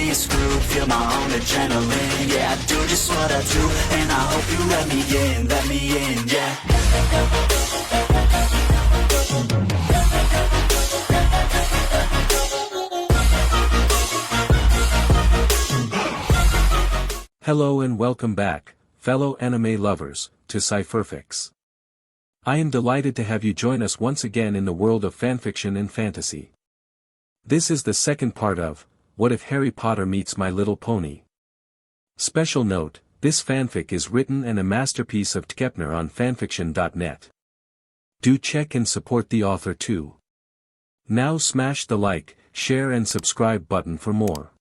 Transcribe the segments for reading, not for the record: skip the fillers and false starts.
be screwed, feel my own adrenaline. Yeah, I do just what I do, and I hope you let me in, yeah. Hello and welcome back, fellow anime lovers, to Cypherfics. I am delighted to have you join us once again in the world of fanfiction and fantasy. This is the second part of, What If Harry Potter Meets My Little Pony? Special note, this fanfic is written and a masterpiece of tkepner on fanfictionnet. Do check and support the author too. Now smash the like, share and subscribe button for more.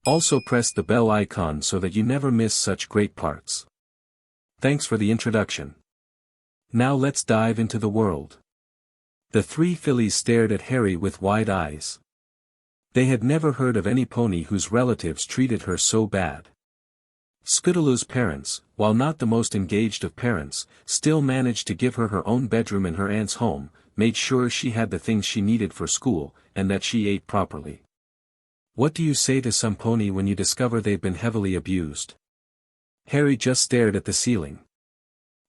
Also press the bell icon so that you never miss such great parts. Thanks for the introduction. Now let's dive into the world. The three fillies stared at Harry with wide eyes. They had never heard of any pony whose relatives treated her so bad. Scootaloo's parents, while not the most engaged of parents, still managed to give her her own bedroom in her aunt's home, made sure she had the things she needed for school, and that she ate properly. What do you say to some pony when you discover they've been heavily abused? Harry just stared at the ceiling.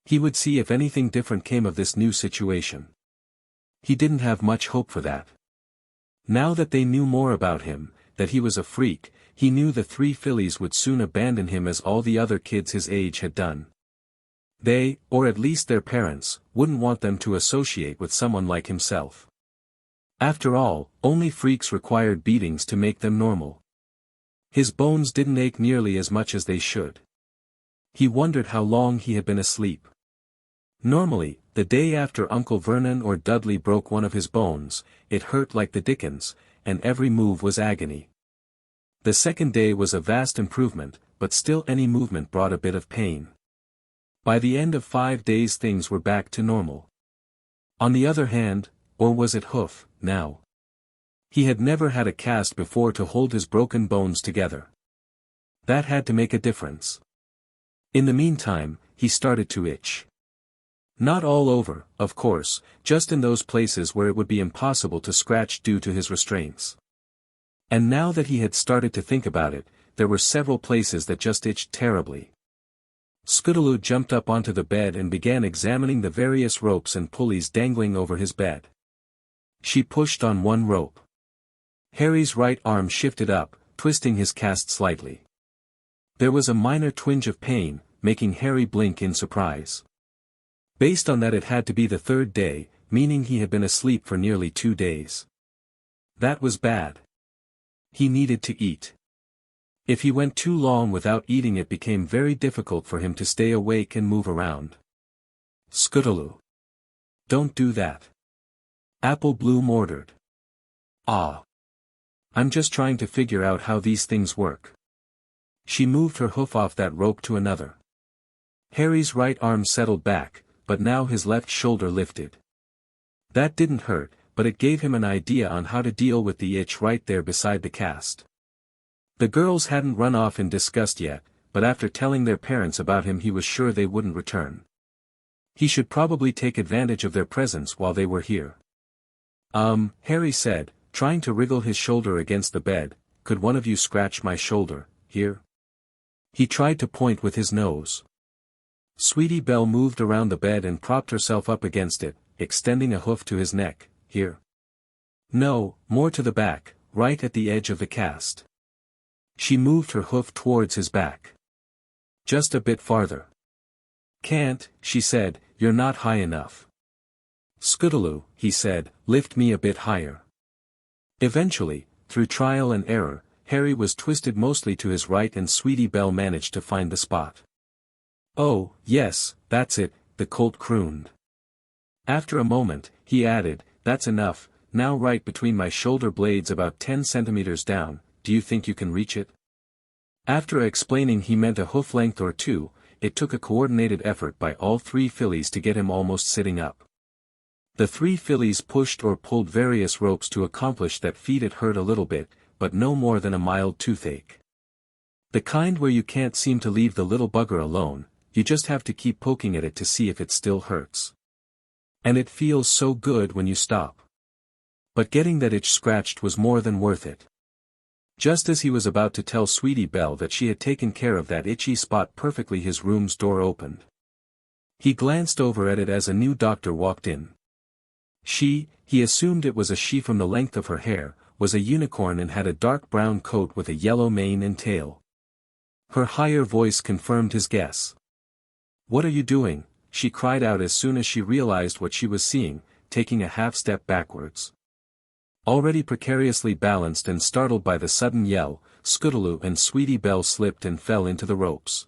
He would see if anything different came of this new situation. He didn't have much hope for that. Now that they knew more about him, that he was a freak, he knew the three fillies would soon abandon him as all the other kids his age had done. They, or at least their parents, wouldn't want them to associate with someone like himself. After all, only freaks required beatings to make them normal. His bones didn't ache nearly as much as they should. He wondered how long he had been asleep. Normally, the day after Uncle Vernon or Dudley broke one of his bones, it hurt like the dickens, and every move was agony. The second day was a vast improvement, but still any movement brought a bit of pain. By the end of 5 days things were back to normal. On the other hand, or was it Hoof, now? He had never had a cast before to hold his broken bones together. That had to make a difference. In the meantime, he started to itch. Not all over, of course, just in those places where it would be impossible to scratch due to his restraints. And now that he had started to think about it, there were several places that just itched terribly. Scootaloo jumped up onto the bed and began examining the various ropes and pulleys dangling over his bed. She pushed on one rope. Harry's right arm shifted up, twisting his cast slightly. There was a minor twinge of pain, making Harry blink in surprise. Based on that it had to be the third day, meaning he had been asleep for nearly 2 days. That was bad. He needed to eat. If he went too long without eating it became very difficult for him to stay awake and move around. Scootaloo. Don't do that. Apple Bloom ordered. Ah. I'm just trying to figure out how these things work. She moved her hoof off that rope to another. Harry's right arm settled back, but now his left shoulder lifted. That didn't hurt, but it gave him an idea on how to deal with the itch right there beside the cast. The girls hadn't run off in disgust yet, but after telling their parents about him he was sure they wouldn't return. He should probably take advantage of their presence while they were here. Harry said, trying to wriggle his shoulder against the bed, could one of you scratch my shoulder, here? He tried to point with his nose. Sweetie Belle moved around the bed and propped herself up against it, extending a hoof to his neck, here. No, more to the back, right at the edge of the cast. She moved her hoof towards his back. Just a bit farther. Can't, she said, you're not high enough. Scootaloo, he said, lift me a bit higher. Eventually, through trial and error, Harry was twisted mostly to his right and Sweetie Belle managed to find the spot. Oh, yes, that's it, the colt crooned. After a moment, he added, that's enough, now right between my shoulder blades about 10 centimeters down, do you think you can reach it? After explaining he meant a hoof length or two, it took a coordinated effort by all three fillies to get him almost sitting up. The three fillies pushed or pulled various ropes to accomplish that feat. It hurt a little bit, but no more than a mild toothache. The kind where you can't seem to leave the little bugger alone, you just have to keep poking at it to see if it still hurts. And it feels so good when you stop. But getting that itch scratched was more than worth it. Just as he was about to tell Sweetie Belle that she had taken care of that itchy spot perfectly, his room's door opened. He glanced over at it as a new doctor walked in. He assumed it was a she from the length of her hair, was a unicorn and had a dark brown coat with a yellow mane and tail. Her higher voice confirmed his guess. "What are you doing?" she cried out as soon as she realized what she was seeing, taking a half-step backwards. Already precariously balanced and startled by the sudden yell, Scootaloo and Sweetie Belle slipped and fell into the ropes.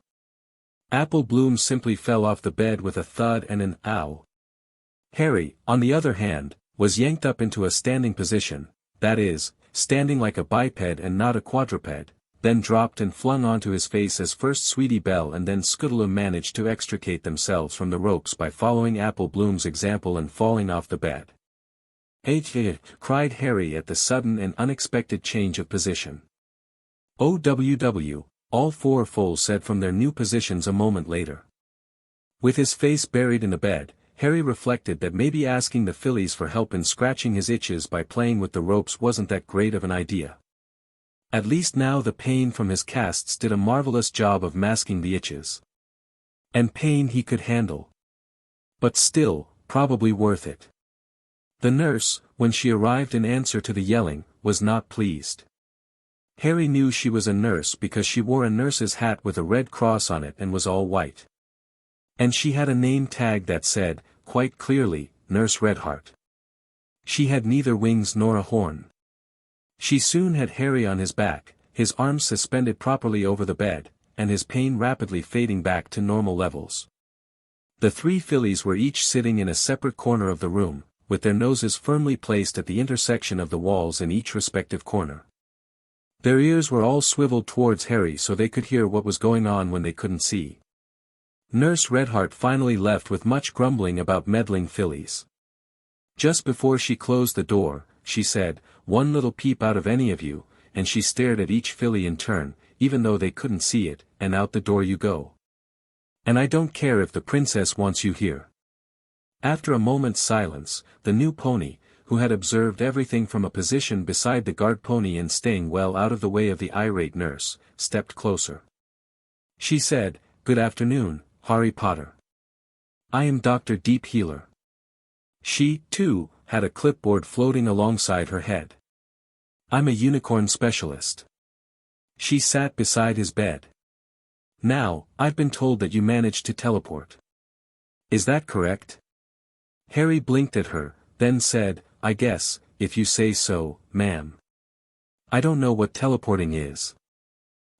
Apple Bloom simply fell off the bed with a thud and an ow. Harry, on the other hand, was yanked up into a standing position, that is, standing like a biped and not a quadruped, then dropped and flung onto his face as first Sweetie Belle and then Scootaloo managed to extricate themselves from the ropes by following Apple Bloom's example and falling off the bed. Cried Harry at the sudden and unexpected change of position. "OWW," all four foals said from their new positions a moment later. With his face buried in the bed, Harry reflected that maybe asking the fillies for help in scratching his itches by playing with the ropes wasn't that great of an idea. At least now the pain from his casts did a marvelous job of masking the itches. And pain he could handle. But still, probably worth it. The nurse, when she arrived in answer to the yelling, was not pleased. Harry knew she was a nurse because she wore a nurse's hat with a red cross on it and was all white. And she had a name tag that said, quite clearly, Nurse Redheart. She had neither wings nor a horn. She soon had Harry on his back, his arms suspended properly over the bed, and his pain rapidly fading back to normal levels. The three fillies were each sitting in a separate corner of the room, with their noses firmly placed at the intersection of the walls in each respective corner. Their ears were all swiveled towards Harry so they could hear what was going on when they couldn't see. Nurse Redheart finally left with much grumbling about meddling fillies. Just before she closed the door, she said, "One little peep out of any of you," and she stared at each filly in turn, even though they couldn't see it, "and out the door you go. And I don't care if the princess wants you here." After a moment's silence, the new pony, who had observed everything from a position beside the guard pony and staying well out of the way of the irate nurse, stepped closer. She said, "Good afternoon, Harry Potter. I am Dr. Deep Healer." She, too, had a clipboard floating alongside her head. "I'm a unicorn specialist." She sat beside his bed. "Now, I've been told that you managed to teleport. Is that correct?" Harry blinked at her, then said, "I guess, if you say so, ma'am. I don't know what teleporting is."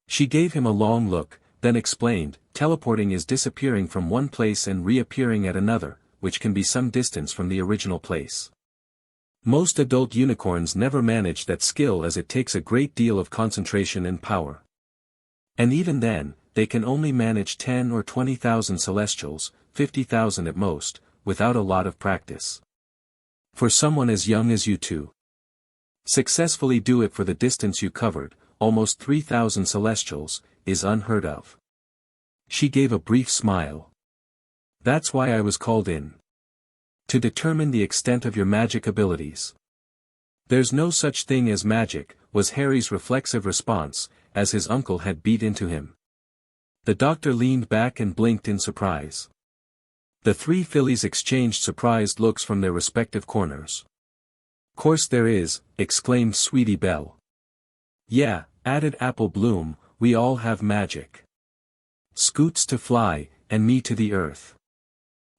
She gave him a long look, then explained, "Teleporting is disappearing from one place and reappearing at another, which can be some distance from the original place. Most adult unicorns never manage that skill as it takes a great deal of concentration and power. And even then, they can only manage 10 or 20,000 celestials, 50,000 at most, without a lot of practice. For someone as young as you to successfully do it for the distance you covered, almost 3,000 celestials, is unheard of." She gave a brief smile. "That's why I was called in. To determine the extent of your magic abilities." "There's no such thing as magic," was Harry's reflexive response, as his uncle had beat into him. The doctor leaned back and blinked in surprise. The three fillies exchanged surprised looks from their respective corners. "Course there is," exclaimed Sweetie Belle. "Yeah," added Apple Bloom, "we all have magic. Scoots to fly, and me to the earth."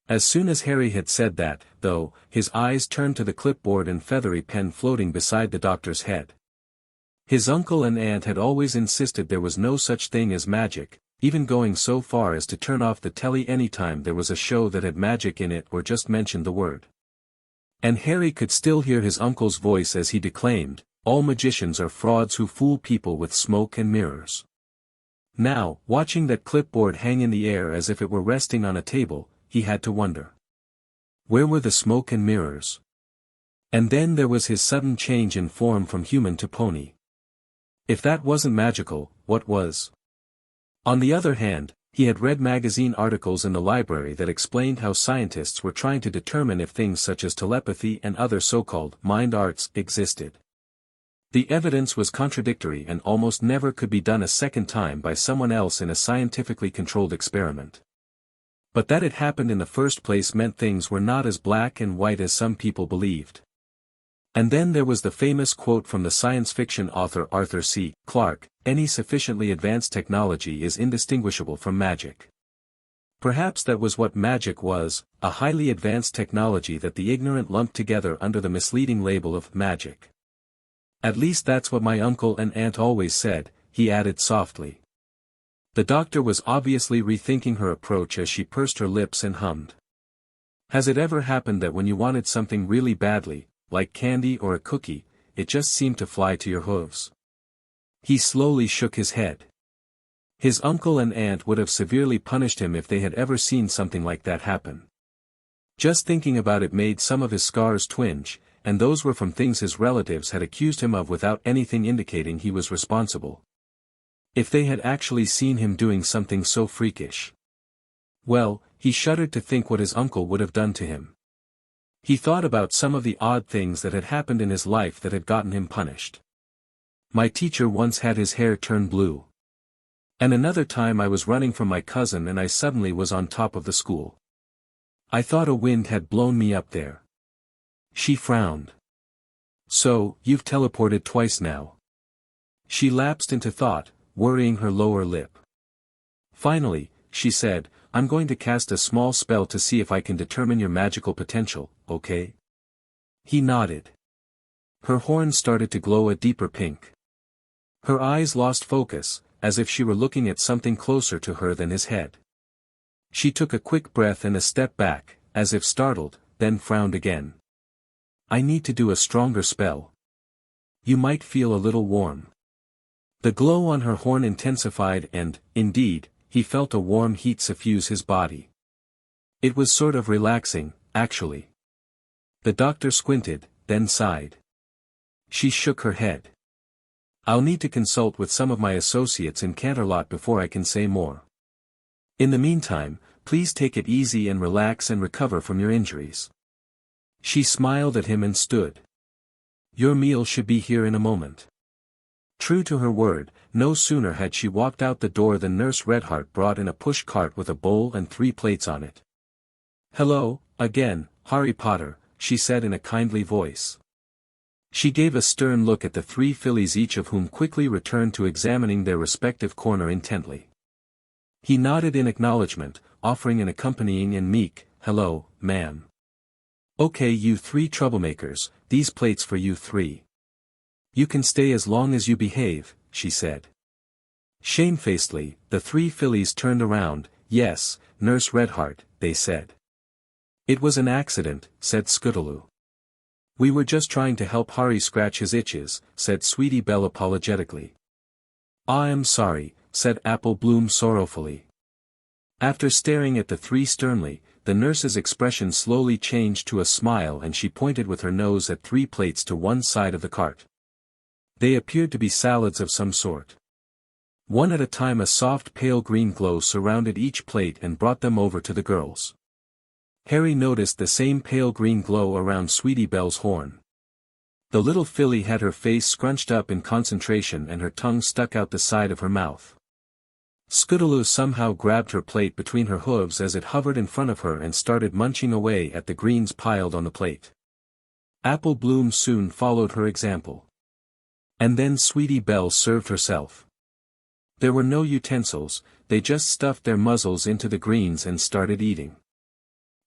As soon as Harry had said that, though, his eyes turned to the clipboard and feathery pen floating beside the doctor's head. His uncle and aunt had always insisted there was no such thing as magic, even going so far as to turn off the telly anytime there was a show that had magic in it or just mentioned the word. And Harry could still hear his uncle's voice as he declaimed, "All magicians are frauds who fool people with smoke and mirrors." Now, watching that clipboard hang in the air as if it were resting on a table, he had to wonder. Where were the smoke and mirrors? And then there was his sudden change in form from human to pony. If that wasn't magical, what was? On the other hand, he had read magazine articles in the library that explained how scientists were trying to determine if things such as telepathy and other so-called mind arts existed. The evidence was contradictory and almost never could be done a second time by someone else in a scientifically controlled experiment. But that it happened in the first place meant things were not as black and white as some people believed. And then there was the famous quote from the science fiction author Arthur C. Clarke, "Any sufficiently advanced technology is indistinguishable from magic." Perhaps that was what magic was, a highly advanced technology that the ignorant lumped together under the misleading label of magic. At least that's what my uncle and aunt always said, he added softly. The doctor was obviously rethinking her approach as she pursed her lips and hummed. Has it ever happened that when you wanted something really badly, like candy or a cookie, it just seemed to fly to your hooves? He slowly shook his head. His uncle and aunt would have severely punished him if they had ever seen something like that happen. Just thinking about it made some of his scars twinge, and those were from things his relatives had accused him of without anything indicating he was responsible. If they had actually seen him doing something so freakish. Well, he shuddered to think what his uncle would have done to him. He thought about some of the odd things that had happened in his life that had gotten him punished. My teacher once had his hair turn blue. And another time I was running from my cousin and I suddenly was on top of the school. I thought a wind had blown me up there. She frowned. So, you've teleported twice now. She lapsed into thought, worrying her lower lip. Finally, she said, I'm going to cast a small spell to see if I can determine your magical potential, okay? He nodded. Her horns started to glow a deeper pink. Her eyes lost focus, as if she were looking at something closer to her than his head. She took a quick breath and a step back, as if startled, then frowned again. I need to do a stronger spell. You might feel a little warm. The glow on her horn intensified and, indeed, he felt a warm heat suffuse his body. It was sort of relaxing, actually. The doctor squinted, then sighed. She shook her head. I'll need to consult with some of my associates in Canterlot before I can say more. In the meantime, please take it easy and relax and recover from your injuries. She smiled at him and stood. Your meal should be here in a moment. True to her word, no sooner had she walked out the door than Nurse Redheart brought in a push cart with a bowl and 3 plates on it. Hello, again, Harry Potter, she said in a kindly voice. She gave a stern look at the 3 fillies, each of whom quickly returned to examining their respective corner intently. He nodded in acknowledgement, offering an accompanying and meek, hello, ma'am. Okay, you 3 troublemakers, these plates for you 3. You can stay as long as you behave, she said. Shamefacedly, the 3 fillies turned around. Yes, Nurse Redheart, they said. It was an accident, said Scootaloo. We were just trying to help Harry scratch his itches, said Sweetie Belle apologetically. I'm sorry, said Apple Bloom sorrowfully. After staring at the 3 sternly, the nurse's expression slowly changed to a smile and she pointed with her nose at 3 plates to one side of the cart. They appeared to be salads of some sort. One at a time a soft pale green glow surrounded each plate and brought them over to the girls. Harry noticed the same pale green glow around Sweetie Belle's horn. The little filly had her face scrunched up in concentration and her tongue stuck out the side of her mouth. Scootaloo somehow grabbed her plate between her hooves as it hovered in front of her and started munching away at the greens piled on the plate. Apple Bloom soon followed her example. And then Sweetie Belle served herself. There were no utensils, they just stuffed their muzzles into the greens and started eating.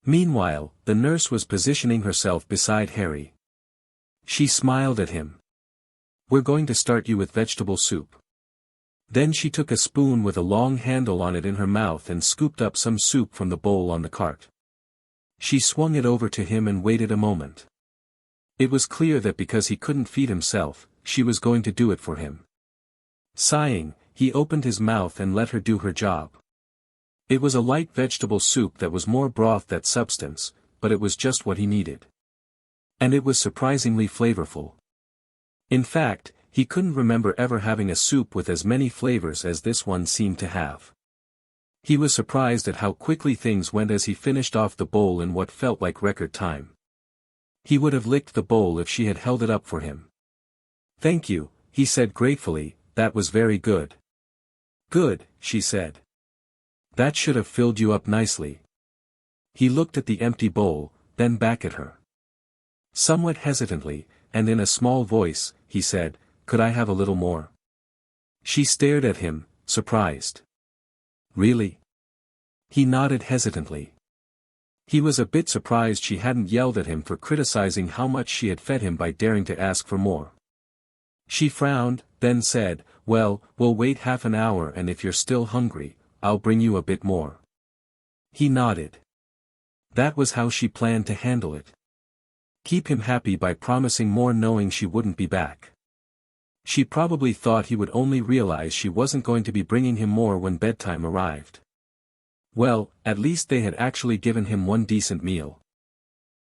Meanwhile, the nurse was positioning herself beside Harry. She smiled at him. We're going to start you with vegetable soup. Then she took a spoon with a long handle on it in her mouth and scooped up some soup from the bowl on the cart. She swung it over to him and waited a moment. It was clear that because he couldn't feed himself, she was going to do it for him. Sighing, he opened his mouth and let her do her job. It was a light vegetable soup that was more broth than substance, but it was just what he needed. And it was surprisingly flavorful. In fact, he couldn't remember ever having a soup with as many flavors as this one seemed to have. He was surprised at how quickly things went as he finished off the bowl in what felt like record time. He would have licked the bowl if she had held it up for him. Thank you, he said gratefully, that was very good. Good, she said. That should have filled you up nicely. He looked at the empty bowl, then back at her. Somewhat hesitantly, and in a small voice, he said, could I have a little more? She stared at him, surprised. Really? He nodded hesitantly. He was a bit surprised she hadn't yelled at him for criticizing how much she had fed him by daring to ask for more. She frowned, then said, well, we'll wait half an hour and if you're still hungry, I'll bring you a bit more. He nodded. That was how she planned to handle it. Keep him happy by promising more knowing she wouldn't be back. She probably thought he would only realize she wasn't going to be bringing him more when bedtime arrived. Well, at least they had actually given him one decent meal.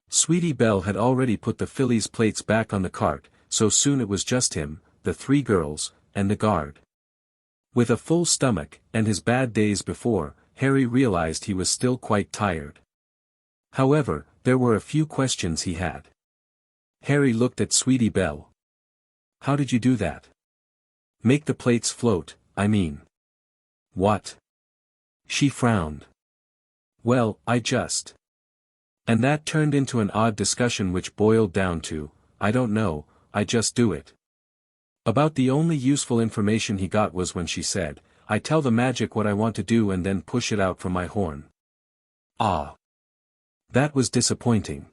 Sweetie Belle had already put the fillies' plates back on the cart, so soon it was just him, the 3 girls, and the guard. With a full stomach, and his bad days before, Harry realized he was still quite tired. However, there were a few questions he had. Harry looked at Sweetie Belle. How did you do that? Make the plates float, I mean. What? She frowned. Well, I just. And that turned into an odd discussion which boiled down to, I don't know, I just do it. About the only useful information he got was when she said, I tell the magic what I want to do and then push it out from my horn. Ah. That was disappointing.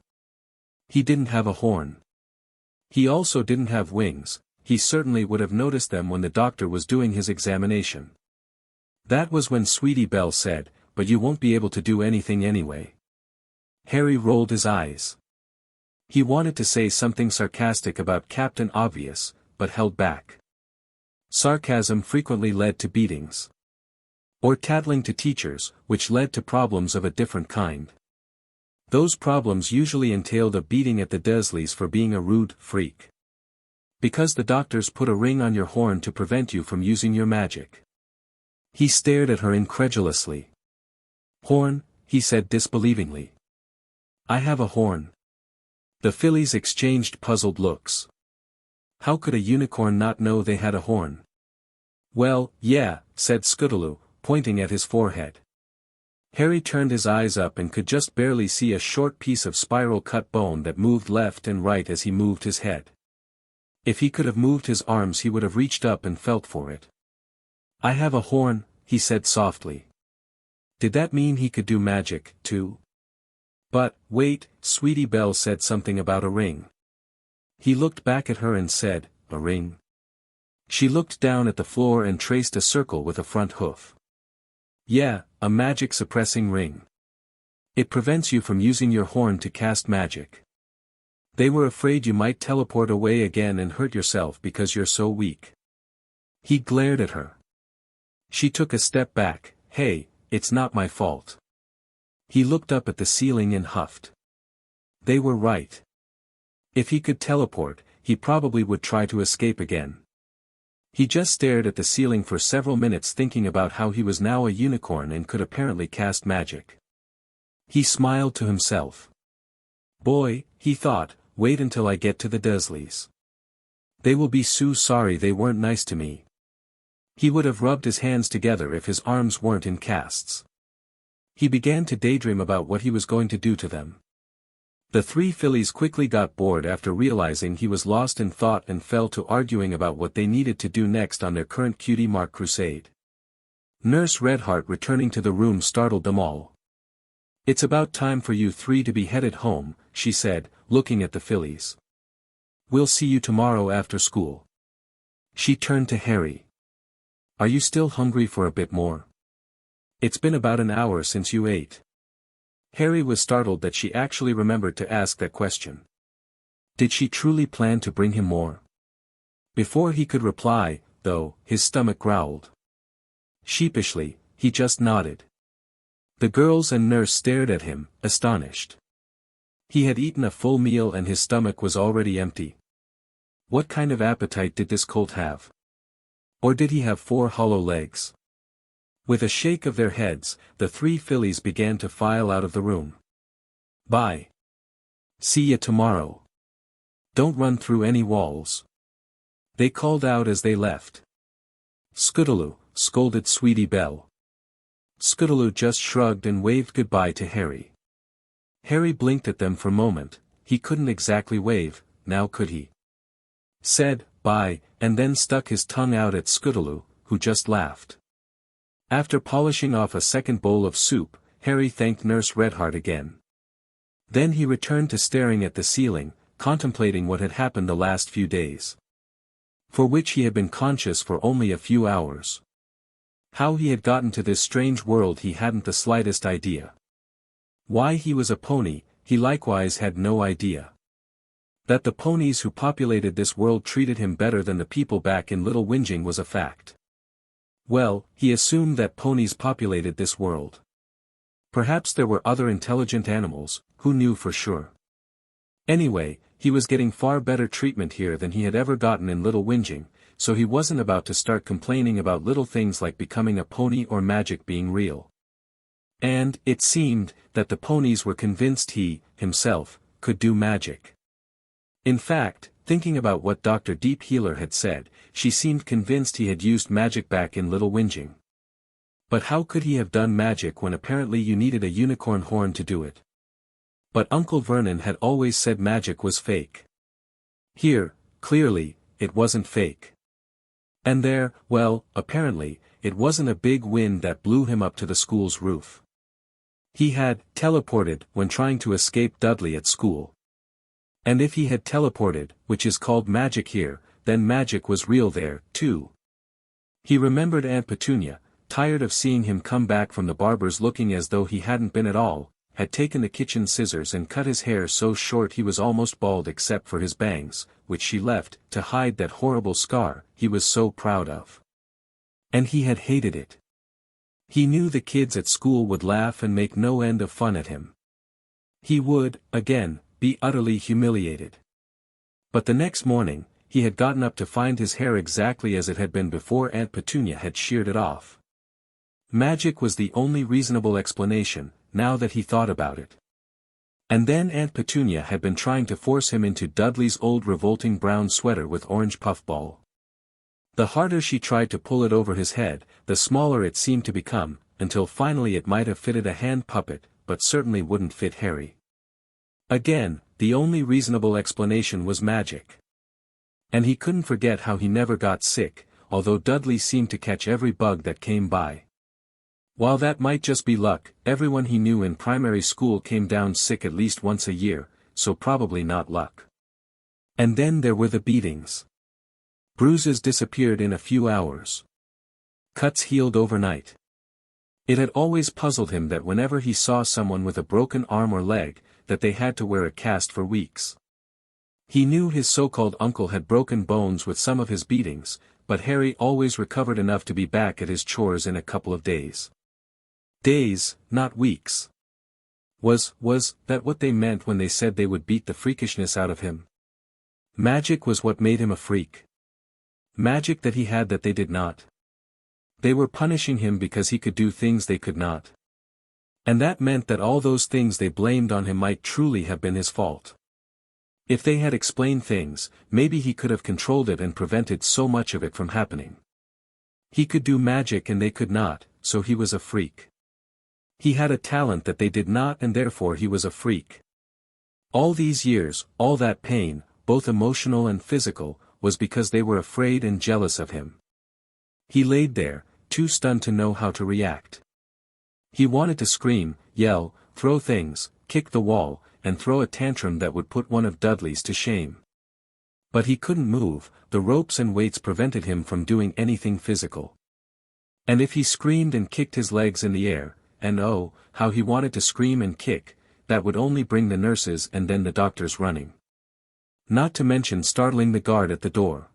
He didn't have a horn. He also didn't have wings, he certainly would have noticed them when the doctor was doing his examination. That was when Sweetie Belle said, but you won't be able to do anything anyway. Harry rolled his eyes. He wanted to say something sarcastic about Captain Obvious, but held back. Sarcasm frequently led to beatings. Or tattling to teachers, which led to problems of a different kind. Those problems usually entailed a beating at the Dursleys for being a rude freak. Because the doctors put a ring on your horn to prevent you from using your magic. He stared at her incredulously. Horn, he said disbelievingly. I have a horn. The fillies exchanged puzzled looks. How could a unicorn not know they had a horn? Well, yeah, said Scootaloo, pointing at his forehead. Harry turned his eyes up and could just barely see a short piece of spiral-cut bone that moved left and right as he moved his head. If he could have moved his arms he would have reached up and felt for it. I have a horn, he said softly. Did that mean he could do magic, too? But, wait, Sweetie Belle said something about a ring. He looked back at her and said, a ring? She looked down at the floor and traced a circle with a front hoof. Yeah, a magic-suppressing ring. It prevents you from using your horn to cast magic. They were afraid you might teleport away again and hurt yourself because you're so weak. He glared at her. She took a step back. Hey, it's not my fault. He looked up at the ceiling and huffed. They were right. If he could teleport, he probably would try to escape again. He just stared at the ceiling for several minutes thinking about how he was now a unicorn and could apparently cast magic. He smiled to himself. Boy, he thought, wait until I get to the Dursleys. They will be so sorry they weren't nice to me. He would have rubbed his hands together if his arms weren't in casts. He began to daydream about what he was going to do to them. The 3 fillies quickly got bored after realizing he was lost in thought and fell to arguing about what they needed to do next on their current cutie mark crusade. Nurse Redheart returning to the room startled them all. It's about time for you 3 to be headed home, she said, looking at the fillies. We'll see you tomorrow after school. She turned to Harry. Are you still hungry for a bit more? It's been about an hour since you ate. Harry was startled that she actually remembered to ask that question. Did she truly plan to bring him more? Before he could reply, though, his stomach growled. Sheepishly, he just nodded. The girls and nurse stared at him, astonished. He had eaten a full meal and his stomach was already empty. What kind of appetite did this colt have? Or did he have 4 hollow legs? With a shake of their heads, the 3 fillies began to file out of the room. Bye. See ya tomorrow. Don't run through any walls. They called out as they left. "Scootaloo," scolded Sweetie Belle. Scootaloo just shrugged and waved goodbye to Harry. Harry blinked at them for a moment. He couldn't exactly wave, now could he? Said, "Bye," and then stuck his tongue out at Scootaloo, who just laughed. After polishing off a second bowl of soup, Harry thanked Nurse Redheart again. Then he returned to staring at the ceiling, contemplating what had happened the last few days. For which he had been conscious for only a few hours. How he had gotten to this strange world he hadn't the slightest idea. Why he was a pony, he likewise had no idea. That the ponies who populated this world treated him better than the people back in Little Whinging was a fact. Well, he assumed that ponies populated this world. Perhaps there were other intelligent animals, who knew for sure. Anyway, he was getting far better treatment here than he had ever gotten in Little Whinging, so he wasn't about to start complaining about little things like becoming a pony or magic being real. And, it seemed, that the ponies were convinced he, himself, could do magic. In fact, thinking about what Dr. Deep Healer had said, she seemed convinced he had used magic back in Little Whinging. But how could he have done magic when apparently you needed a unicorn horn to do it? But Uncle Vernon had always said magic was fake. Here, clearly, it wasn't fake. And there, well, apparently, it wasn't a big wind that blew him up to the school's roof. He had teleported when trying to escape Dudley at school. And if he had teleported, which is called magic here, then magic was real there, too. He remembered Aunt Petunia, tired of seeing him come back from the barber's looking as though he hadn't been at all, had taken the kitchen scissors and cut his hair so short he was almost bald except for his bangs, which she left, to hide that horrible scar he was so proud of. And he had hated it. He knew the kids at school would laugh and make no end of fun at him. He would, again, be utterly humiliated. But the next morning, he had gotten up to find his hair exactly as it had been before Aunt Petunia had sheared it off. Magic was the only reasonable explanation, now that he thought about it. And then Aunt Petunia had been trying to force him into Dudley's old revolting brown sweater with orange puffball. The harder she tried to pull it over his head, the smaller it seemed to become, until finally it might have fitted a hand puppet, but certainly wouldn't fit Harry. Again, the only reasonable explanation was magic. And he couldn't forget how he never got sick, although Dudley seemed to catch every bug that came by. While that might just be luck, everyone he knew in primary school came down sick at least once a year, so probably not luck. And then there were the beatings. Bruises disappeared in a few hours. Cuts healed overnight. It had always puzzled him that whenever he saw someone with a broken arm or leg, that they had to wear a cast for weeks. He knew his so-called uncle had broken bones with some of his beatings, but Harry always recovered enough to be back at his chores in a couple of days. Days, not weeks. Was that what they meant when they said they would beat the freakishness out of him? Magic was what made him a freak. Magic that he had that they did not. They were punishing him because he could do things they could not. And that meant that all those things they blamed on him might truly have been his fault. If they had explained things, maybe he could have controlled it and prevented so much of it from happening. He could do magic and they could not, so he was a freak. He had a talent that they did not and therefore he was a freak. All these years, all that pain, both emotional and physical, was because they were afraid and jealous of him. He laid there, too stunned to know how to react. He wanted to scream, yell, throw things, kick the wall, and throw a tantrum that would put one of Dudley's to shame. But he couldn't move, the ropes and weights prevented him from doing anything physical. And if he screamed and kicked his legs in the air, and oh, how he wanted to scream and kick, that would only bring the nurses and then the doctors running. Not to mention startling the guard at the door.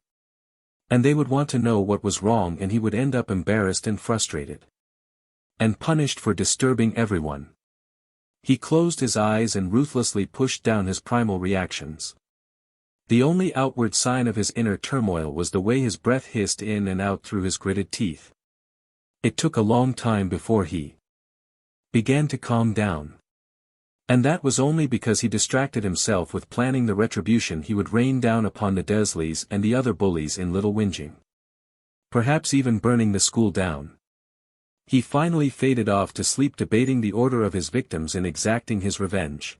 And they would want to know what was wrong and he would end up embarrassed and frustrated. And punished for disturbing everyone. He closed his eyes and ruthlessly pushed down his primal reactions. The only outward sign of his inner turmoil was the way his breath hissed in and out through his gritted teeth. It took a long time before he began to calm down. And that was only because he distracted himself with planning the retribution he would rain down upon the Dursleys and the other bullies in Little Whinging. Perhaps even burning the school down. He finally faded off to sleep debating the order of his victims and exacting his revenge.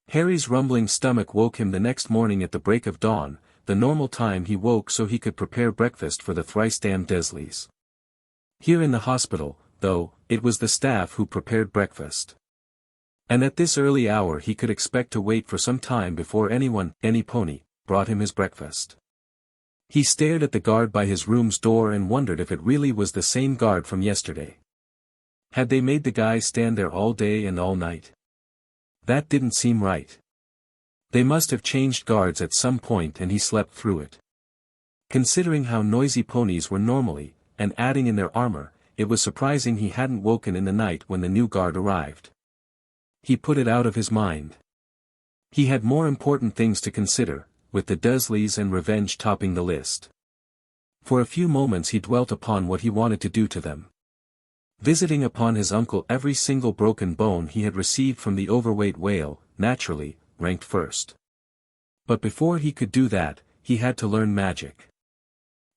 Harry's rumbling stomach woke him the next morning at the break of dawn, the normal time he woke so he could prepare breakfast for the thrice-damned Dursleys. Here in the hospital, though, it was the staff who prepared breakfast. And at this early hour he could expect to wait for some time before anyone, any pony, brought him his breakfast. He stared at the guard by his room's door and wondered if it really was the same guard from yesterday. Had they made the guy stand there all day and all night? That didn't seem right. They must have changed guards at some point and he slept through it. Considering how noisy ponies were normally, and adding in their armor, it was surprising he hadn't woken in the night when the new guard arrived. He put it out of his mind. He had more important things to consider, with the Dursleys and revenge topping the list. For a few moments he dwelt upon what he wanted to do to them. Visiting upon his uncle every single broken bone he had received from the overweight whale, naturally, ranked first. But before he could do that, he had to learn magic.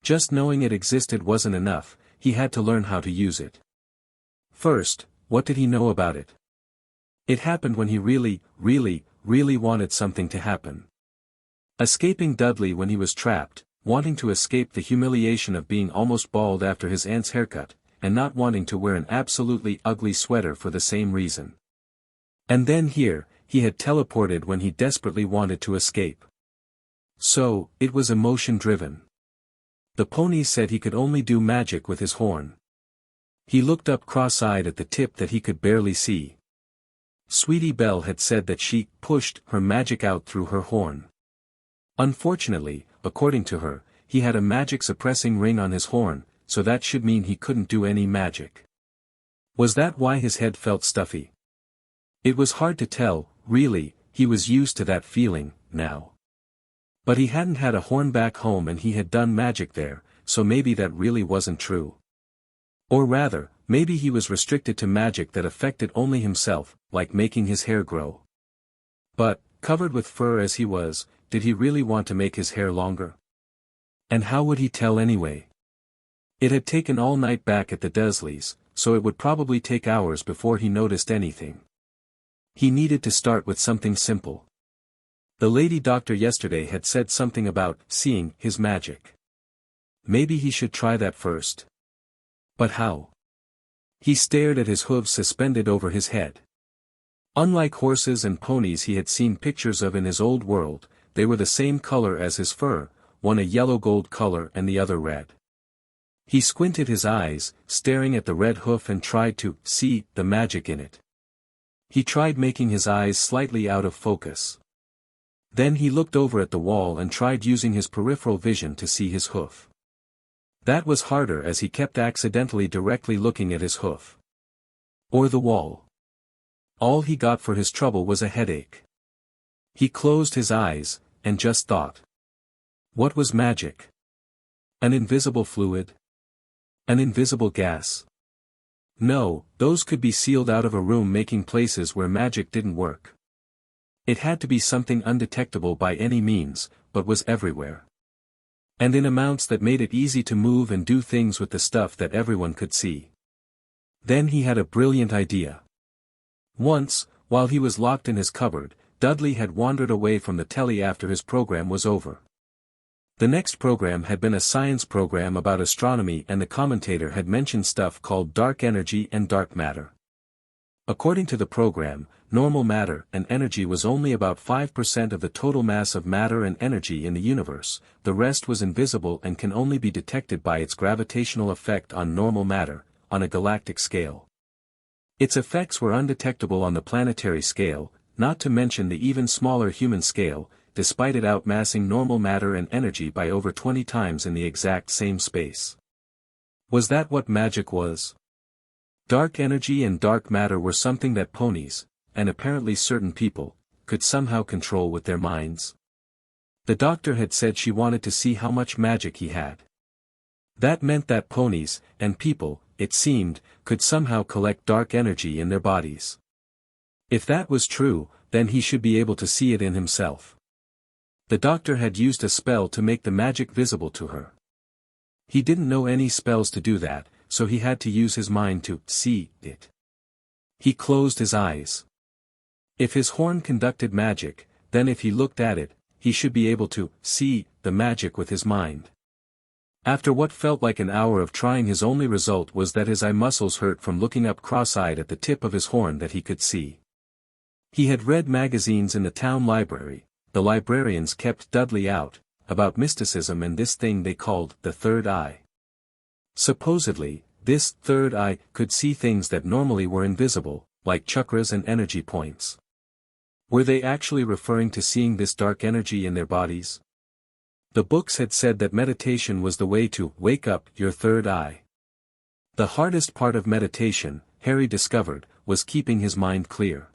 Just knowing it existed wasn't enough, he had to learn how to use it. First, what did he know about it? It happened when he really wanted something to happen. Escaping Dudley when he was trapped, wanting to escape the humiliation of being almost bald after his aunt's haircut, and not wanting to wear an absolutely ugly sweater for the same reason. And then here, he had teleported when he desperately wanted to escape. So, it was emotion-driven. The ponies said he could only do magic with his horn. He looked up cross-eyed at the tip that he could barely see. Sweetie Belle had said that she pushed her magic out through her horn. Unfortunately, according to her, he had a magic-suppressing ring on his horn, so that should mean he couldn't do any magic. Was that why his head felt stuffy? It was hard to tell, really, he was used to that feeling, now. But he hadn't had a horn back home and he had done magic there, so maybe that really wasn't true. Or rather, maybe he was restricted to magic that affected only himself, like making his hair grow. But, covered with fur as he was, did he really want to make his hair longer? And how would he tell anyway? It had taken all night back at the Dursleys, so it would probably take hours before he noticed anything. He needed to start with something simple. The lady doctor yesterday had said something about seeing his magic. Maybe he should try that first. But how? He stared at his hooves suspended over his head. Unlike horses and ponies he had seen pictures of in his old world, they were the same color as his fur, one a yellow-gold color and the other red. He squinted his eyes, staring at the red hoof and tried to see the magic in it. He tried making his eyes slightly out of focus. Then he looked over at the wall and tried using his peripheral vision to see his hoof. That was harder as he kept accidentally directly looking at his hoof. Or the wall. All he got for his trouble was a headache. He closed his eyes, and just thought. What was magic? An invisible fluid? An invisible gas? No, those could be sealed out of a room making places where magic didn't work. It had to be something undetectable by any means, but was everywhere. And in amounts that made it easy to move and do things with the stuff that everyone could see. Then he had a brilliant idea. Once, while he was locked in his cupboard, Dudley had wandered away from the telly after his program was over. The next program had been a science program about astronomy and the commentator had mentioned stuff called dark energy and dark matter. According to the program, normal matter and energy was only about 5% of the total mass of matter and energy in the universe, the rest was invisible and can only be detected by its gravitational effect on normal matter, on a galactic scale. Its effects were undetectable on the planetary scale, not to mention the even smaller human scale, despite it outmassing normal matter and energy by over 20 times in the exact same space. Was that what magic was? Dark energy and dark matter were something that ponies, and apparently certain people, could somehow control with their minds. The doctor had said she wanted to see how much magic he had. That meant that ponies, and people, it seemed, could somehow collect dark energy in their bodies. If that was true, then he should be able to see it in himself. The doctor had used a spell to make the magic visible to her. He didn't know any spells to do that, so he had to use his mind to see it. He closed his eyes. If his horn conducted magic, then if he looked at it, he should be able to see the magic with his mind. After what felt like an hour of trying, his only result was that his eye muscles hurt from looking up cross-eyed at the tip of his horn that he could see. He had read magazines in the town library, the librarians kept Dudley out, about mysticism and this thing they called the third eye. Supposedly, this third eye could see things that normally were invisible, like chakras and energy points. Were they actually referring to seeing this dark energy in their bodies? The books had said that meditation was the way to wake up your third eye. The hardest part of meditation, Harry discovered, was keeping his mind clear.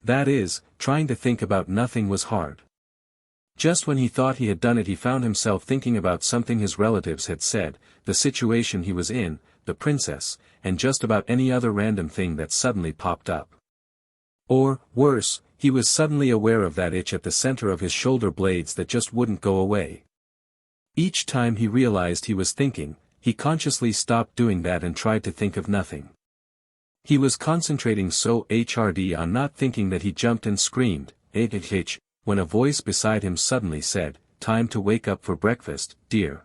That is, trying to think about nothing was hard. Just when he thought he had done it, he found himself thinking about something his relatives had said, the situation he was in, the princess, and just about any other random thing that suddenly popped up. Or, worse, he was suddenly aware of that itch at the center of his shoulder blades that just wouldn't go away. Each time he realized he was thinking, he consciously stopped doing that and tried to think of nothing. He was concentrating so hard on not thinking that he jumped and screamed, "Hitch," when a voice beside him suddenly said, "Time to wake up for breakfast, dear."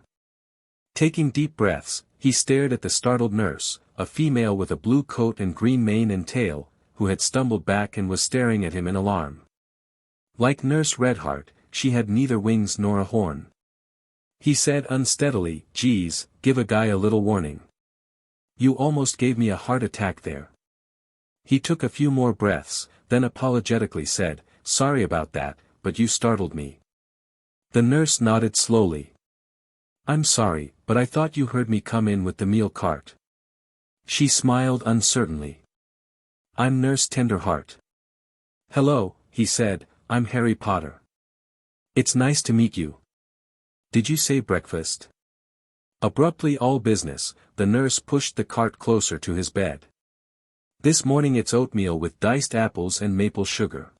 Taking deep breaths, he stared at the startled nurse, a female with a blue coat and green mane and tail, who had stumbled back and was staring at him in alarm. Like Nurse Redheart, she had neither wings nor a horn. He said unsteadily, "Geez, give a guy a little warning. You almost gave me a heart attack there." He took a few more breaths, then apologetically said, "Sorry about that, but you startled me." The nurse nodded slowly. "I'm sorry, but I thought you heard me come in with the meal cart." She smiled uncertainly. "I'm Nurse Tenderheart." "Hello," he said, "I'm Harry Potter. It's nice to meet you. Did you say breakfast?" Abruptly all business, the nurse pushed the cart closer to his bed. "This morning it's oatmeal with diced apples and maple sugar."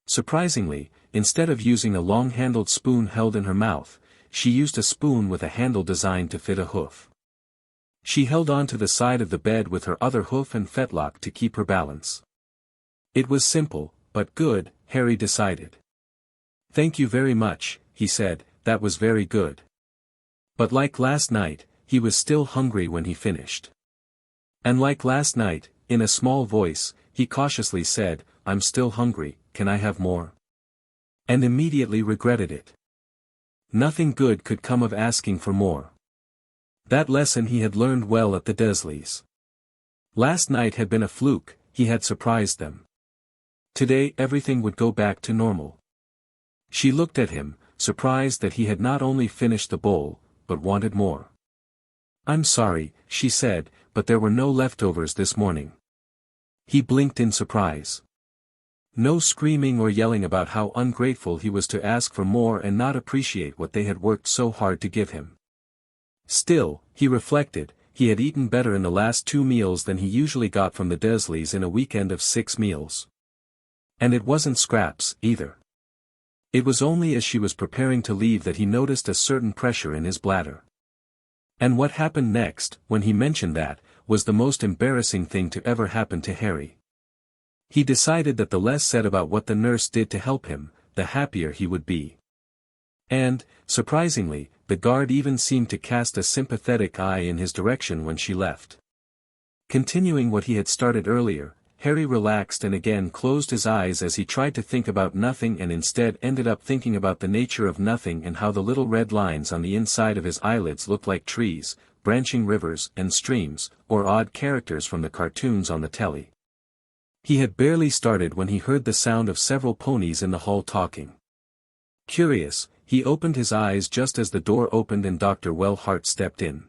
Surprisingly, instead of using a long-handled spoon held in her mouth, she used a spoon with a handle designed to fit a hoof. She held on to the side of the bed with her other hoof and fetlock to keep her balance. It was simple, but good, Harry decided. "Thank you very much," he said, "that was very good." But like last night, he was still hungry when he finished. And like last night, in a small voice, he cautiously said, "I'm still hungry, can I have more?" And immediately regretted it. Nothing good could come of asking for more. That lesson he had learned well at the Dursleys. Last night had been a fluke, he had surprised them. Today everything would go back to normal. She looked at him, surprised that he had not only finished the bowl, but wanted more. "I'm sorry," she said, "but there were no leftovers this morning." He blinked in surprise. No screaming or yelling about how ungrateful he was to ask for more and not appreciate what they had worked so hard to give him. Still, he reflected, he had eaten better in the last 2 meals than he usually got from the Dursleys in a weekend of 6 meals. And it wasn't scraps, either. It was only as she was preparing to leave that he noticed a certain pressure in his bladder. And what happened next, when he mentioned that, was the most embarrassing thing to ever happen to Harry. He decided that the less said about what the nurse did to help him, the happier he would be. And, surprisingly, the guard even seemed to cast a sympathetic eye in his direction when she left. Continuing what he had started earlier, Harry relaxed and again closed his eyes as he tried to think about nothing and instead ended up thinking about the nature of nothing and how the little red lines on the inside of his eyelids looked like trees, branching rivers and streams, or odd characters from the cartoons on the telly. He had barely started when he heard the sound of several ponies in the hall talking. Curious, he opened his eyes just as the door opened and Dr. Wellhart stepped in.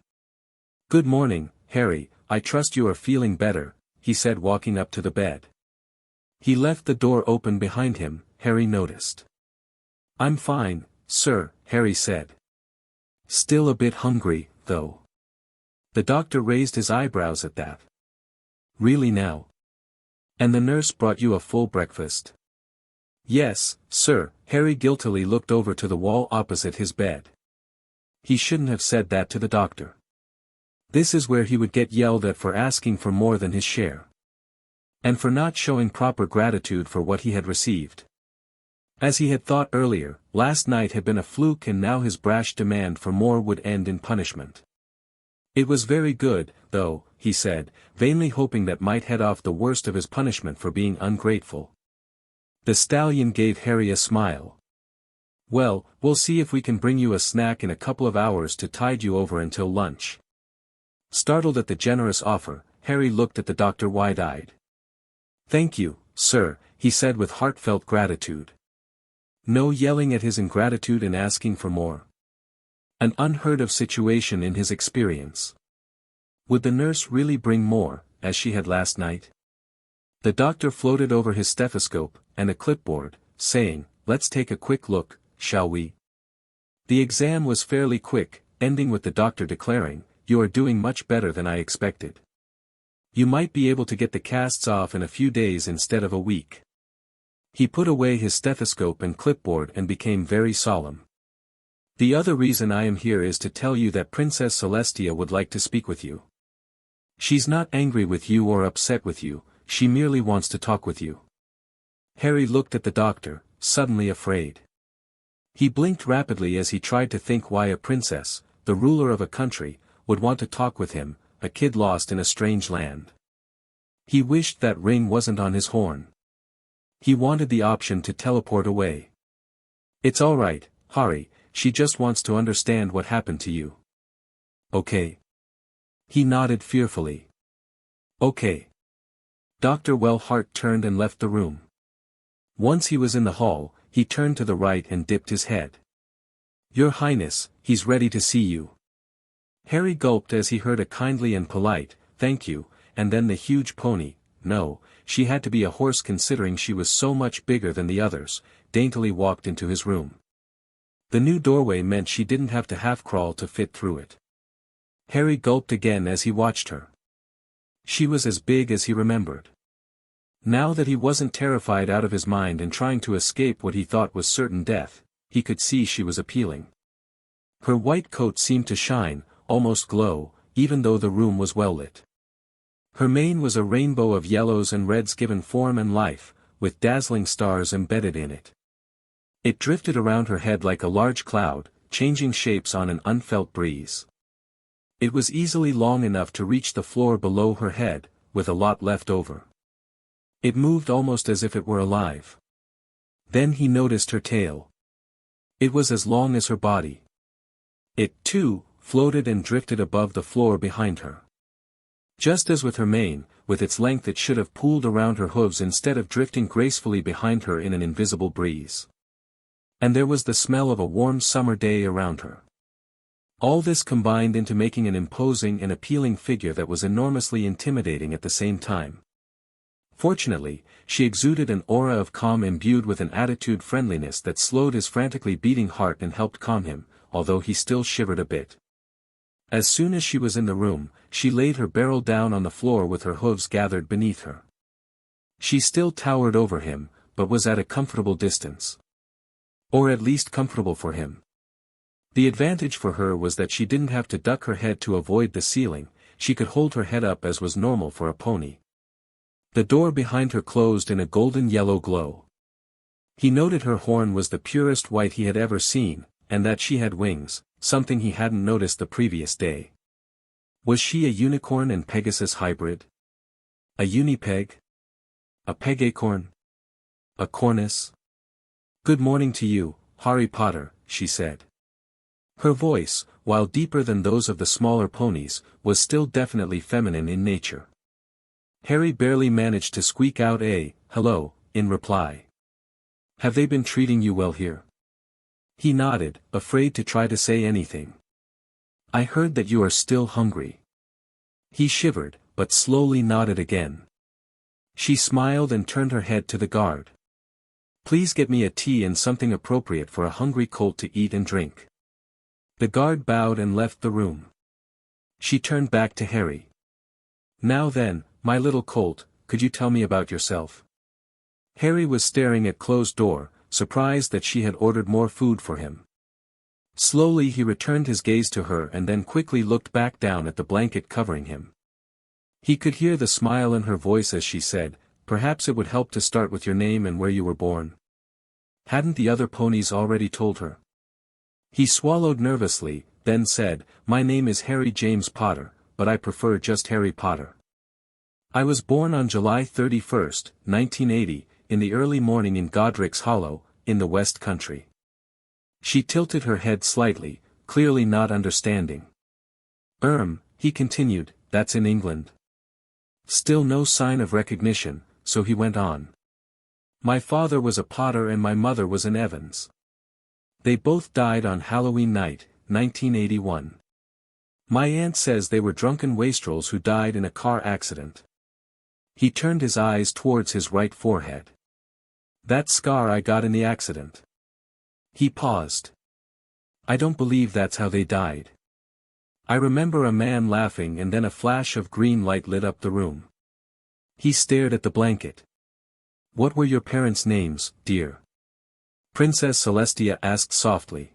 "Good morning, Harry, I trust you are feeling better," he said walking up to the bed. He left the door open behind him, Harry noticed. "I'm fine, sir," Harry said. "Still a bit hungry, though." The doctor raised his eyebrows at that. "Really now? And the nurse brought you a full breakfast? Yes, sir. Harry guiltily looked over to the wall opposite his bed. He shouldn't have said that to the doctor. This is where he would get yelled at for asking for more than his share. And for not showing proper gratitude for what he had received. As he had thought earlier, last night had been a fluke and now his brash demand for more would end in punishment. It was very good, though, he said, vainly hoping that might head off the worst of his punishment for being ungrateful. The stallion gave Harry a smile. Well, we'll see if we can bring you a snack in a couple of hours to tide you over until lunch. Startled at the generous offer, Harry looked at the doctor wide-eyed. Thank you, sir, he said with heartfelt gratitude. No yelling at his ingratitude and asking for more. An unheard-of situation in his experience. Would the nurse really bring more, as she had last night? The doctor floated over his stethoscope, and a clipboard, saying, let's take a quick look, shall we? The exam was fairly quick, ending with the doctor declaring, you are doing much better than I expected. You might be able to get the casts off in a few days instead of a week. He put away his stethoscope and clipboard and became very solemn. The other reason I am here is to tell you that Princess Celestia would like to speak with you. She's not angry with you or upset with you, she merely wants to talk with you. Harry looked at the doctor, suddenly afraid. He blinked rapidly as he tried to think why a princess, the ruler of a country, would want to talk with him, a kid lost in a strange land. He wished that ring wasn't on his horn. He wanted the option to teleport away. It's all right, Harry, she just wants to understand what happened to you. Okay. He nodded fearfully. Okay. Dr. Wellhart turned and left the room. Once he was in the hall, he turned to the right and dipped his head. Your Highness, he's ready to see you. Harry gulped as he heard a kindly and polite, thank you, and then the huge pony, no, she had to be a horse considering she was so much bigger than the others, daintily walked into his room. The new doorway meant she didn't have to half-crawl to fit through it. Harry gulped again as he watched her. She was as big as he remembered. Now that he wasn't terrified out of his mind and trying to escape what he thought was certain death, he could see she was appealing. Her white coat seemed to shine, almost glow, even though the room was well lit. Her mane was a rainbow of yellows and reds given form and life, with dazzling stars embedded in it. It drifted around her head like a large cloud, changing shapes on an unfelt breeze. It was easily long enough to reach the floor below her head, with a lot left over. It moved almost as if it were alive. Then he noticed her tail. It was as long as her body. It, too, floated and drifted above the floor behind her. Just as with her mane, with its length it should have pooled around her hooves instead of drifting gracefully behind her in an invisible breeze. And there was the smell of a warm summer day around her. All this combined into making an imposing and appealing figure that was enormously intimidating at the same time. Fortunately, she exuded an aura of calm imbued with an attitude friendliness that slowed his frantically beating heart and helped calm him, although he still shivered a bit. As soon as she was in the room, she laid her barrel down on the floor with her hooves gathered beneath her. She still towered over him, but was at a comfortable distance. Or at least comfortable for him. The advantage for her was that she didn't have to duck her head to avoid the ceiling, she could hold her head up as was normal for a pony. The door behind her closed in a golden yellow glow. He noted her horn was the purest white he had ever seen, and that she had wings, something he hadn't noticed the previous day. Was she a unicorn and Pegasus hybrid? A unipeg? A pegacorn? A cornice? Good morning to you, Harry Potter, she said. Her voice, while deeper than those of the smaller ponies, was still definitely feminine in nature. Harry barely managed to squeak out a, hello, in reply. Have they been treating you well here? He nodded, afraid to try to say anything. I heard that you are still hungry. He shivered, but slowly nodded again. She smiled and turned her head to the guard. Please get me a tea and something appropriate for a hungry colt to eat and drink. The guard bowed and left the room. She turned back to Harry. Now then, my little colt, could you tell me about yourself? Harry was staring at closed door, surprised that she had ordered more food for him. Slowly he returned his gaze to her and then quickly looked back down at the blanket covering him. He could hear the smile in her voice as she said, "Perhaps it would help to start with your name and where you were born." Hadn't the other ponies already told her? He swallowed nervously, then said, "My name is Harry James Potter, but I prefer just Harry Potter. I was born on July 31st, 1980, in the early morning in Godric's Hollow, in the West Country." She tilted her head slightly, clearly not understanding. He continued, "That's in England." Still no sign of recognition, so he went on. "My father was a Potter and my mother was an Evans. They both died on Halloween night, 1981. My aunt says they were drunken wastrels who died in a car accident." He turned his eyes towards his right forehead. "That scar I got in the accident." He paused. "I don't believe that's how they died. I remember a man laughing and then a flash of green light lit up the room." He stared at the blanket. "What were your parents' names, dear?" Princess Celestia asked softly.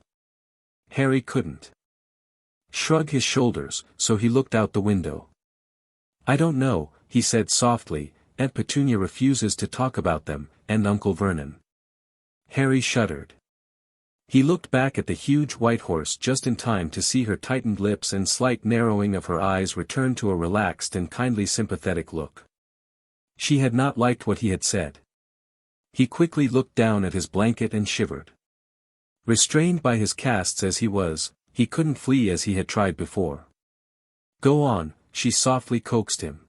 Harry couldn't shrug his shoulders, so he looked out the window. "I don't know," he said softly, "Aunt Petunia refuses to talk about them, and Uncle Vernon." Harry shuddered. He looked back at the huge white horse just in time to see her tightened lips and slight narrowing of her eyes return to a relaxed and kindly sympathetic look. She had not liked what he had said. He quickly looked down at his blanket and shivered. Restrained by his casts as he was, he couldn't flee as he had tried before. "Go on," she softly coaxed him.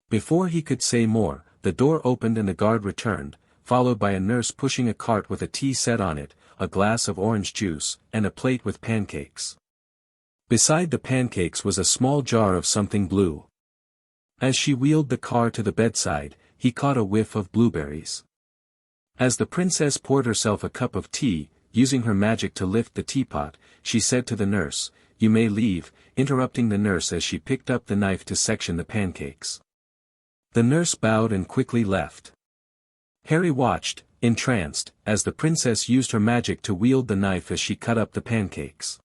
Before he could say more, the door opened and a guard returned, followed by a nurse pushing a cart with a tea set on it, a glass of orange juice, and a plate with pancakes. Beside the pancakes was a small jar of something blue. As she wheeled the car to the bedside, he caught a whiff of blueberries. As the princess poured herself a cup of tea, using her magic to lift the teapot, she said to the nurse, "You may leave," interrupting the nurse as she picked up the knife to section the pancakes. The nurse bowed and quickly left. Harry watched, entranced, as the princess used her magic to wield the knife as she cut up the pancakes.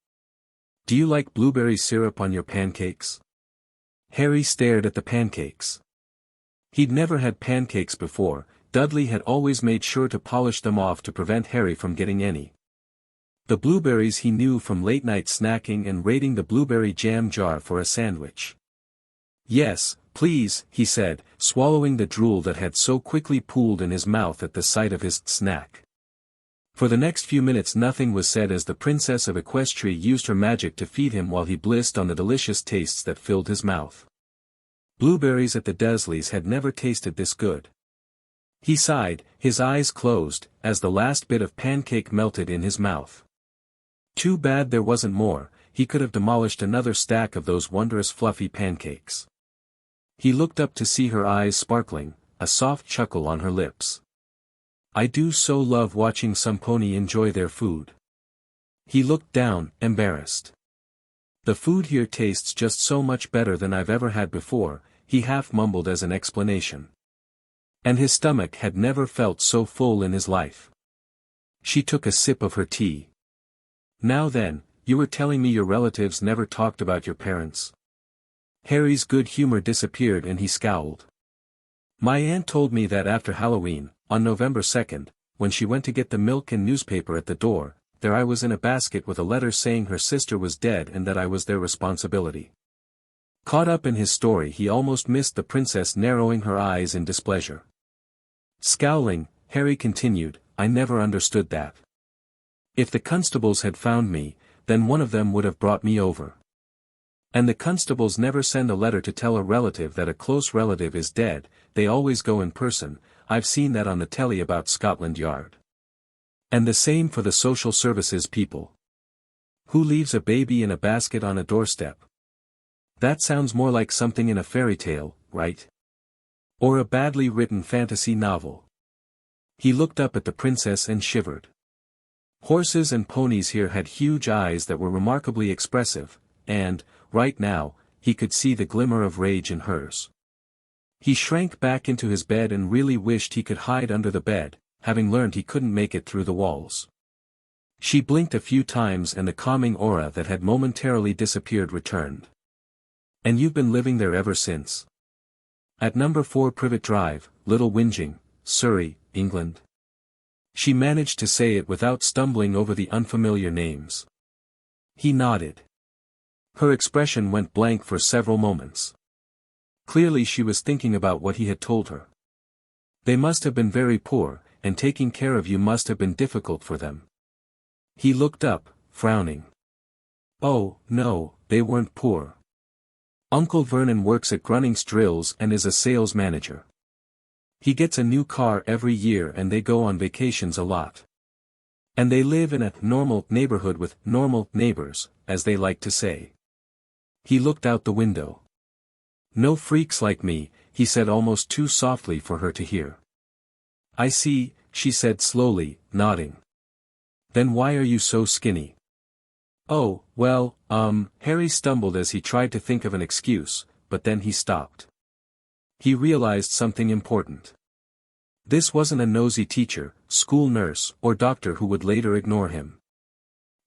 "Do you like blueberry syrup on your pancakes?" Harry stared at the pancakes. He'd never had pancakes before. Dudley had always made sure to polish them off to prevent Harry from getting any. The blueberries he knew from late-night snacking and raiding the blueberry jam jar for a sandwich. "Yes, please," he said, swallowing the drool that had so quickly pooled in his mouth at the sight of his snack. For the next few minutes nothing was said as the Princess of Equestria used her magic to feed him while he blissed on the delicious tastes that filled his mouth. Blueberries at the Dursleys had never tasted this good. He sighed, his eyes closed, as the last bit of pancake melted in his mouth. Too bad there wasn't more, he could have demolished another stack of those wondrous fluffy pancakes. He looked up to see her eyes sparkling, a soft chuckle on her lips. "I do so love watching some pony enjoy their food." He looked down, embarrassed. "The food here tastes just so much better than I've ever had before," he half mumbled as an explanation. And his stomach had never felt so full in his life. She took a sip of her tea. "Now then, you were telling me your relatives never talked about your parents." Harry's good humor disappeared and he scowled. "My aunt told me that after Halloween, on November 2nd, when she went to get the milk and newspaper at the door, there I was in a basket with a letter saying her sister was dead and that I was their responsibility." Caught up in his story he almost missed the princess narrowing her eyes in displeasure. Scowling, Harry continued, "I never understood that. If the constables had found me, then one of them would have brought me over. And the constables never send a letter to tell a relative that a close relative is dead, they always go in person. I've seen that on the telly about Scotland Yard. And the same for the social services people. Who leaves a baby in a basket on a doorstep? That sounds more like something in a fairy tale, right? Or a badly written fantasy novel." He looked up at the princess and shivered. Horses and ponies here had huge eyes that were remarkably expressive, and, right now, he could see the glimmer of rage in hers. He shrank back into his bed and really wished he could hide under the bed, having learned he couldn't make it through the walls. She blinked a few times and the calming aura that had momentarily disappeared returned. And you've been living there ever since? At number 4 Privet Drive, Little Whinging, Surrey, England. She managed to say it without stumbling over the unfamiliar names. He nodded. Her expression went blank for several moments. Clearly she was thinking about what he had told her. They must have been very poor, and taking care of you must have been difficult for them. He looked up, frowning. Oh, no, they weren't poor. Uncle Vernon works at Grunning's Drills and is a sales manager. He gets a new car every year and they go on vacations a lot. And they live in a normal neighborhood with normal neighbors, as they like to say. He looked out the window. No freaks like me, he said almost too softly for her to hear. I see, she said slowly, nodding. Then why are you so skinny? Oh, well, Harry stumbled as he tried to think of an excuse, but then he stopped. He realized something important. This wasn't a nosy teacher, school nurse, or doctor who would later ignore him.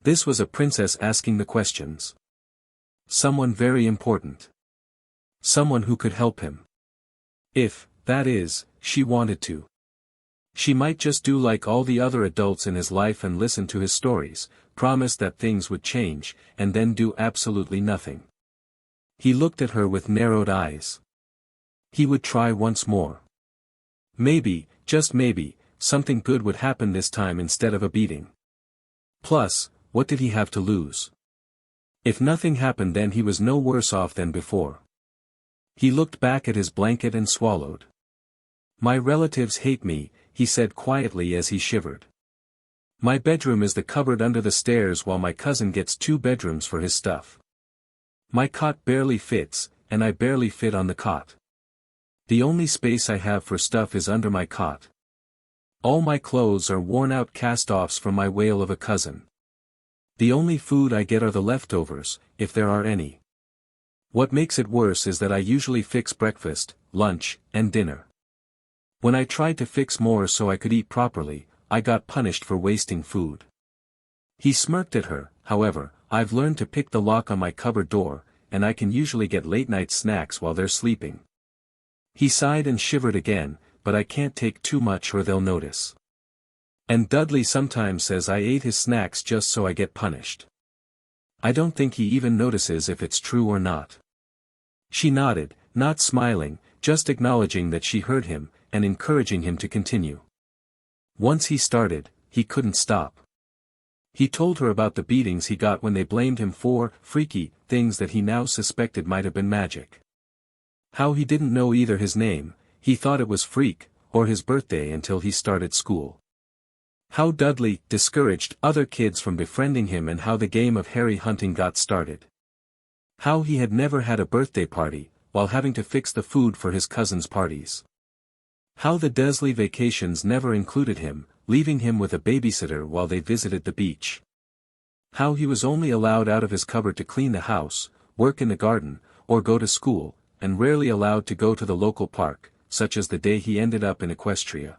This was a princess asking the questions. Someone very important. Someone who could help him. If, that is, she wanted to. She might just do like all the other adults in his life and listen to his stories, promise that things would change, and then do absolutely nothing. He looked at her with narrowed eyes. He would try once more. Maybe, just maybe, something good would happen this time instead of a beating. Plus, what did he have to lose? If nothing happened then he was no worse off than before. He looked back at his blanket and swallowed. My relatives hate me, he said quietly as he shivered. My bedroom is the cupboard under the stairs while my cousin gets 2 bedrooms for his stuff. My cot barely fits, and I barely fit on the cot. The only space I have for stuff is under my cot. All my clothes are worn-out cast-offs from my whale of a cousin. The only food I get are the leftovers, if there are any. What makes it worse is that I usually fix breakfast, lunch, and dinner. When I tried to fix more so I could eat properly, I got punished for wasting food. He smirked at her. However, I've learned to pick the lock on my cupboard door, and I can usually get late-night snacks while they're sleeping. He sighed and shivered again, but I can't take too much or they'll notice. And Dudley sometimes says I ate his snacks just so I get punished. I don't think he even notices if it's true or not. She nodded, not smiling, just acknowledging that she heard him, and encouraging him to continue. Once he started, he couldn't stop. He told her about the beatings he got when they blamed him for freaky things that he now suspected might have been magic. How he didn't know either his name, he thought it was Freak, or his birthday until he started school. How Dudley discouraged other kids from befriending him and how the game of Harry hunting got started. How he had never had a birthday party, while having to fix the food for his cousin's parties. How the Dursley vacations never included him, leaving him with a babysitter while they visited the beach. How he was only allowed out of his cupboard to clean the house, work in the garden, or go to school, and rarely allowed to go to the local park, such as the day he ended up in Equestria.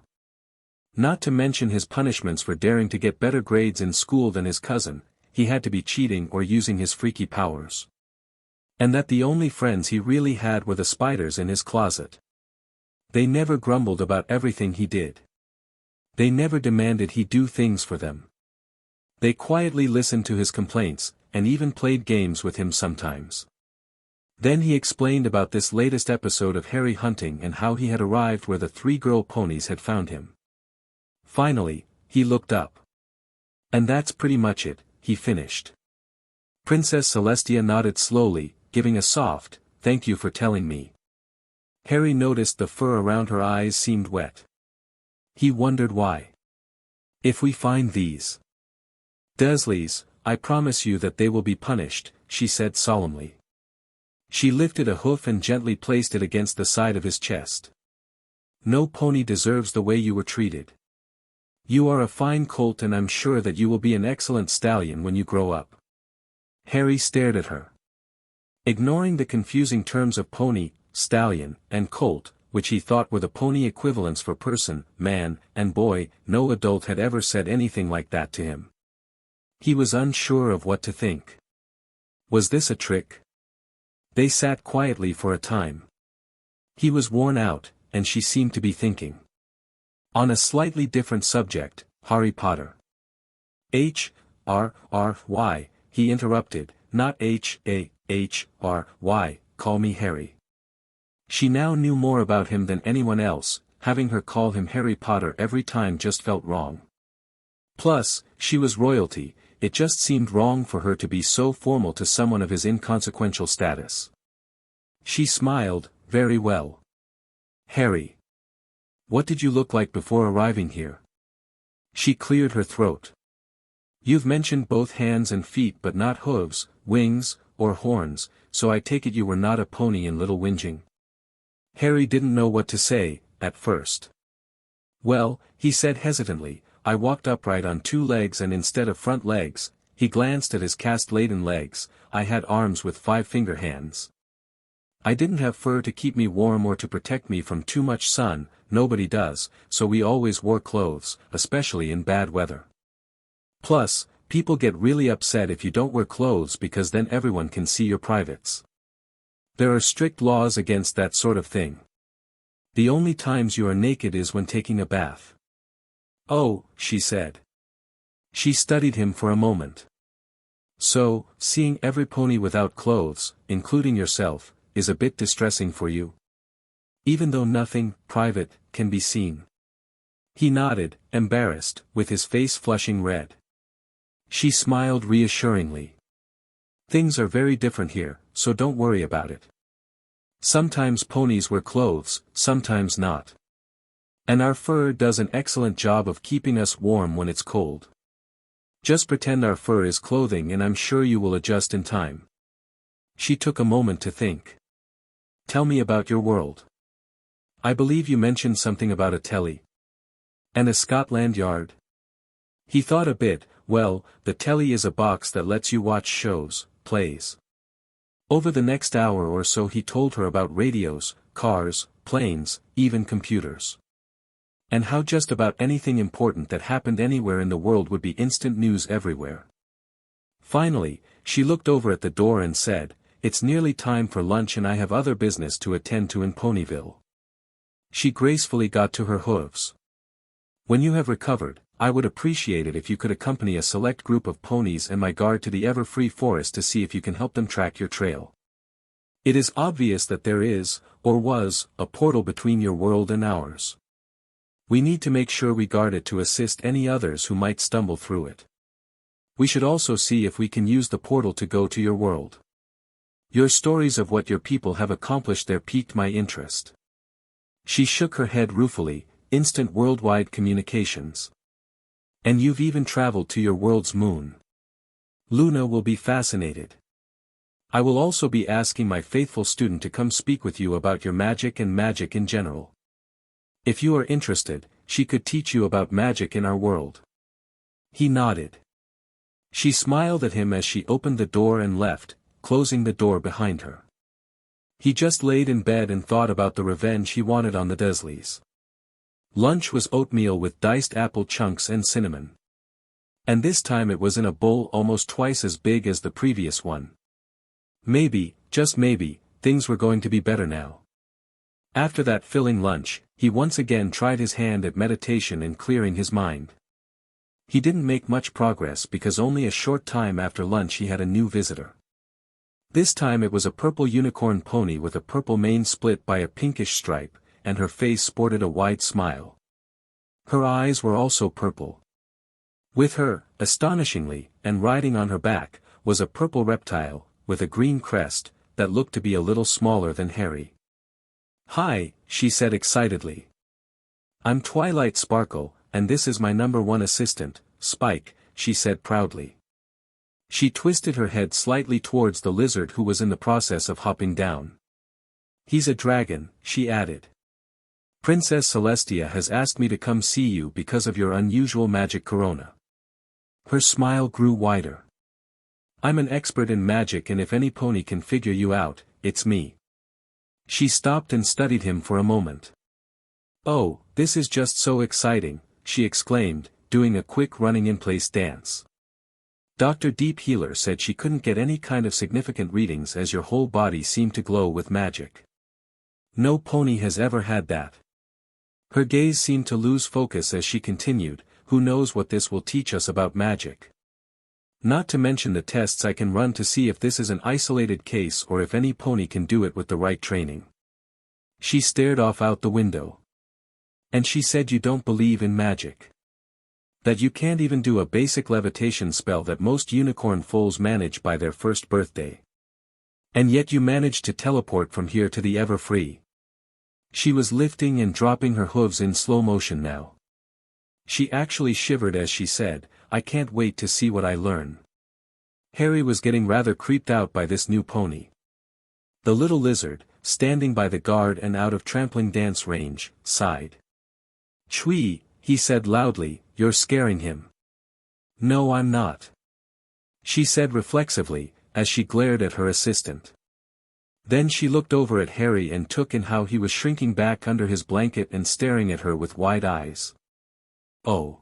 Not to mention his punishments for daring to get better grades in school than his cousin, he had to be cheating or using his freaky powers. And that the only friends he really had were the spiders in his closet. They never grumbled about everything he did. They never demanded he do things for them. They quietly listened to his complaints, and even played games with him sometimes. Then he explained about this latest episode of Harry hunting and how he had arrived where the 3 girl ponies had found him. Finally, he looked up. And that's pretty much it, he finished. Princess Celestia nodded slowly, giving a soft, "Thank you for telling me." Harry noticed the fur around her eyes seemed wet. He wondered why. If we find these Dursleys, I promise you that they will be punished, she said solemnly. She lifted a hoof and gently placed it against the side of his chest. No pony deserves the way you were treated. You are a fine colt and I'm sure that you will be an excellent stallion when you grow up. Harry stared at her. Ignoring the confusing terms of pony, stallion, and colt, which he thought were the pony equivalents for person, man, and boy. No adult had ever said anything like that to him. He was unsure of what to think. Was this a trick? They sat quietly for a time. He was worn out, and she seemed to be thinking. On a slightly different subject, Harry Potter. H-R-R-Y, he interrupted, not H-A-H-R-Y, call me Harry. She now knew more about him than anyone else, having her call him Harry Potter every time just felt wrong. Plus, she was royalty, it just seemed wrong for her to be so formal to someone of his inconsequential status. She smiled, very well. Harry. What did you look like before arriving here? She cleared her throat. You've mentioned both hands and feet but not hooves, wings, or horns, so I take it you were not a pony in little whinging. Harry didn't know what to say, at first. Well, he said hesitantly, I walked upright on 2 legs and instead of front legs, he glanced at his cast-laden legs, I had arms with 5-finger hands. I didn't have fur to keep me warm or to protect me from too much sun, nobody does, so we always wore clothes, especially in bad weather. Plus, people get really upset if you don't wear clothes because then everyone can see your privates. There are strict laws against that sort of thing. The only times you are naked is when taking a bath. Oh, she said. She studied him for a moment. So, seeing every pony without clothes, including yourself, is a bit distressing for you? Even though nothing private can be seen. He nodded, embarrassed, with his face flushing red. She smiled reassuringly. Things are very different here, so don't worry about it. Sometimes ponies wear clothes, sometimes not. And our fur does an excellent job of keeping us warm when it's cold. Just pretend our fur is clothing and I'm sure you will adjust in time. She took a moment to think. Tell me about your world. I believe you mentioned something about a telly. And a Scotland Yard? He thought a bit. Well, the telly is a box that lets you watch shows, plays. Over the next hour or so he told her about radios, cars, planes, even computers. And how just about anything important that happened anywhere in the world would be instant news everywhere. Finally, she looked over at the door and said, It's nearly time for lunch and I have other business to attend to in Ponyville. She gracefully got to her hooves. When you have recovered, I would appreciate it if you could accompany a select group of ponies and my guard to the ever-free forest to see if you can help them track your trail. It is obvious that there is, or was, a portal between your world and ours. We need to make sure we guard it to assist any others who might stumble through it. We should also see if we can use the portal to go to your world. Your stories of what your people have accomplished there piqued my interest. She shook her head ruefully, instant worldwide communications. And you've even traveled to your world's moon. Luna will be fascinated. I will also be asking my faithful student to come speak with you about your magic and magic in general. If you are interested, she could teach you about magic in our world. He nodded. She smiled at him as she opened the door and left, closing the door behind her. He just laid in bed and thought about the revenge he wanted on the Dursleys. Lunch was oatmeal with diced apple chunks and cinnamon. And this time it was in a bowl almost twice as big as the previous one. Maybe, just maybe, things were going to be better now. After that filling lunch, he once again tried his hand at meditation and clearing his mind. He didn't make much progress because only a short time after lunch he had a new visitor. This time it was a purple unicorn pony with a purple mane split by a pinkish stripe, and her face sported a wide smile. Her eyes were also purple. With her, astonishingly, and riding on her back, was a purple reptile, with a green crest, that looked to be a little smaller than Harry. Hi, she said excitedly. I'm Twilight Sparkle, and this is my #1 assistant, Spike, she said proudly. She twisted her head slightly towards the lizard who was in the process of hopping down. He's a dragon, she added. Princess Celestia has asked me to come see you because of your unusual magic corona. Her smile grew wider. I'm an expert in magic and if any pony can figure you out, it's me. She stopped and studied him for a moment. "Oh, this is just so exciting," she exclaimed, doing a quick running-in-place dance. "Dr. Deep Healer said she couldn't get any kind of significant readings as your whole body seemed to glow with magic. No pony has ever had that." Her gaze seemed to lose focus as she continued, "Who knows what this will teach us about magic? Not to mention the tests I can run to see if this is an isolated case or if any pony can do it with the right training." She stared off out the window. "And she said you don't believe in magic. That you can't even do a basic levitation spell that most unicorn foals manage by their first birthday. And yet you managed to teleport from here to the Everfree." She was lifting and dropping her hooves in slow motion now. She actually shivered as she said, "I can't wait to see what I learn." Harry was getting rather creeped out by this new pony. The little lizard, standing by the guard and out of trampling dance range, sighed. "Chwee," he said loudly, "you're scaring him." "No, I'm not," she said reflexively, as she glared at her assistant. Then she looked over at Harry and took in how he was shrinking back under his blanket and staring at her with wide eyes. "Oh.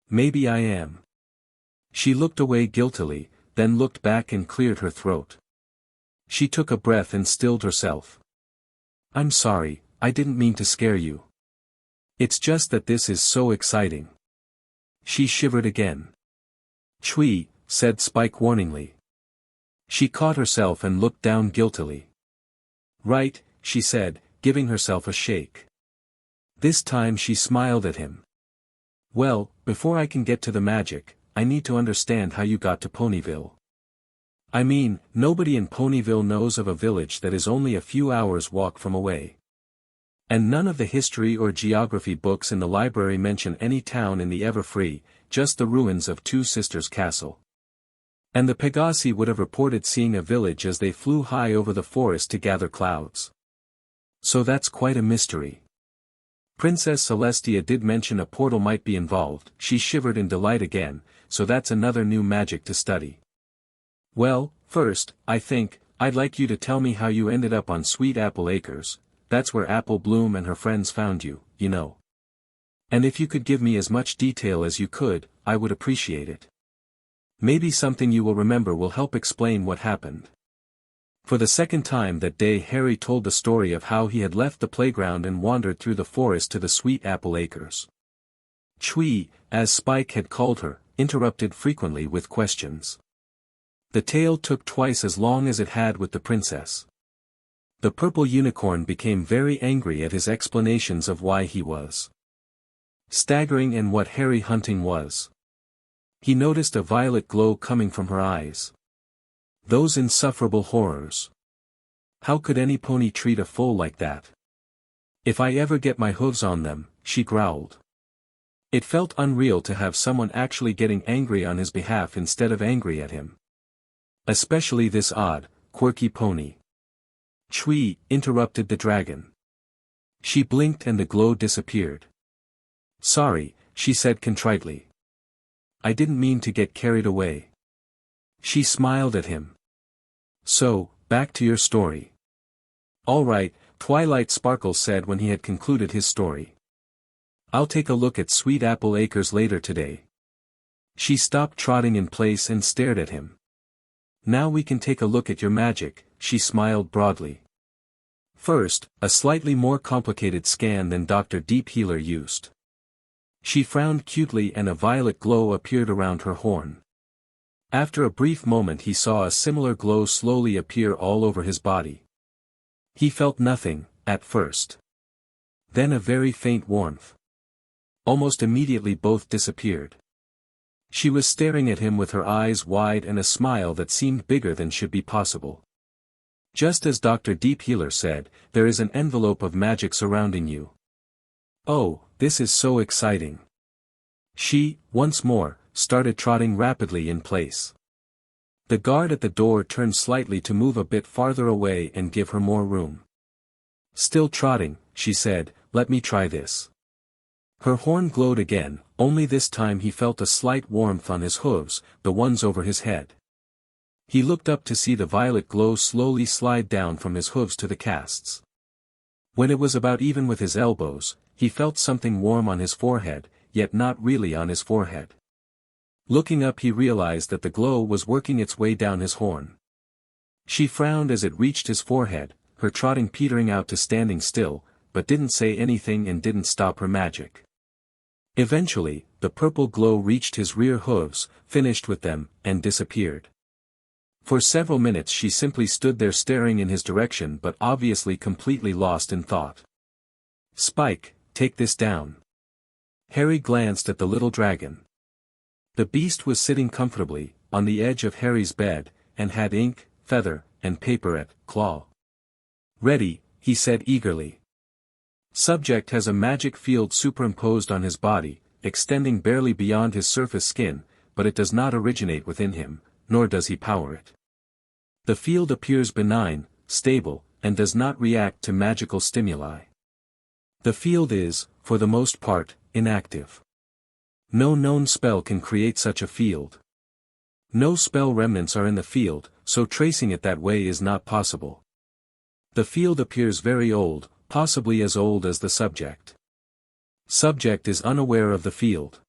Maybe I am." She looked away guiltily, then looked back and cleared her throat. She took a breath and stilled herself. "I'm sorry, I didn't mean to scare you. It's just that this is so exciting." She shivered again. "Chwee," said Spike warningly. She caught herself and looked down guiltily. "Right," she said, giving herself a shake. This time she smiled at him. "Well, before I can get to the magic, I need to understand how you got to Ponyville. I mean, nobody in Ponyville knows of a village that is only a few hours' walk from away. And none of the history or geography books in the library mention any town in the Everfree, just the ruins of Two Sisters Castle. And the Pegasi would have reported seeing a village as they flew high over the forest to gather clouds. So that's quite a mystery. Princess Celestia did mention a portal might be involved." She shivered in delight again, "so that's another new magic to study. Well, first, I think, I'd like you to tell me how you ended up on Sweet Apple Acres. That's where Apple Bloom and her friends found you, you know. And if you could give me as much detail as you could, I would appreciate it. Maybe something you will remember will help explain what happened." For the second time that day Harry told the story of how he had left the playground and wandered through the forest to the Sweet Apple Acres. Chwee, as Spike had called her, interrupted frequently with questions. The tale took twice as long as it had with the princess. The purple unicorn became very angry at his explanations of why he was staggering and what Harry hunting was. He noticed a violet glow coming from her eyes. Those insufferable horrors. How could any pony treat a foal like that? "If I ever get my hooves on them," she growled. It felt unreal to have someone actually getting angry on his behalf instead of angry at him. Especially this odd, quirky pony. "Chwee," interrupted the dragon. She blinked and the glow disappeared. "Sorry," she said contritely. "I didn't mean to get carried away." She smiled at him. "So, back to your story." "All right," Twilight Sparkle said when he had concluded his story. "I'll take a look at Sweet Apple Acres later today." She stopped trotting in place and stared at him. "Now we can take a look at your magic," she smiled broadly. First, a slightly more complicated scan than Dr. Deep Healer used. She frowned cutely and a violet glow appeared around her horn. After a brief moment he saw a similar glow slowly appear all over his body. He felt nothing, at first. Then a very faint warmth. Almost immediately both disappeared. She was staring at him with her eyes wide and a smile that seemed bigger than should be possible. "Just as Dr. Deep Healer said, there is an envelope of magic surrounding you. Oh, this is so exciting." She, once more, started trotting rapidly in place. The guard at the door turned slightly to move a bit farther away and give her more room. "Still trotting," she said, "let me try this." Her horn glowed again, only this time he felt a slight warmth on his hooves, the ones over his head. He looked up to see the violet glow slowly slide down from his hooves to the casts. When it was about even with his elbows, he felt something warm on his forehead, yet not really on his forehead. Looking up, he realized that the glow was working its way down his horn. She frowned as it reached his forehead, her trotting petering out to standing still, but didn't say anything and didn't stop her magic. Eventually, the purple glow reached his rear hooves, finished with them, and disappeared. For several minutes she simply stood there staring in his direction but obviously completely lost in thought. "Spike, take this down." Harry glanced at the little dragon. The beast was sitting comfortably, on the edge of Harry's bed, and had ink, feather, and paper at claw. "Ready," he said eagerly. Subject has a magic field superimposed on his body, extending barely beyond his surface skin, but it does not originate within him, nor does he power it. The field appears benign, stable, and does not react to magical stimuli. The field is, for the most part, inactive. No known spell can create such a field. No spell remnants are in the field, so tracing it that way is not possible. The field appears very old, possibly as old as the subject. Subject is unaware of the field.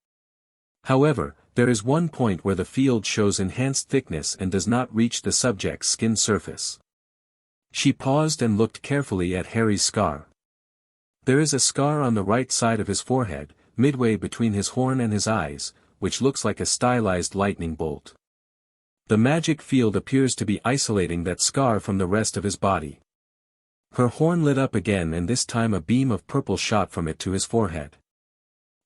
However, there is one point where the field shows enhanced thickness and does not reach the subject's skin surface. She paused and looked carefully at Harry's scar. There is a scar on the right side of his forehead, midway between his horn and his eyes, which looks like a stylized lightning bolt. The magic field appears to be isolating that scar from the rest of his body. Her horn lit up again, and this time a beam of purple shot from it to his forehead.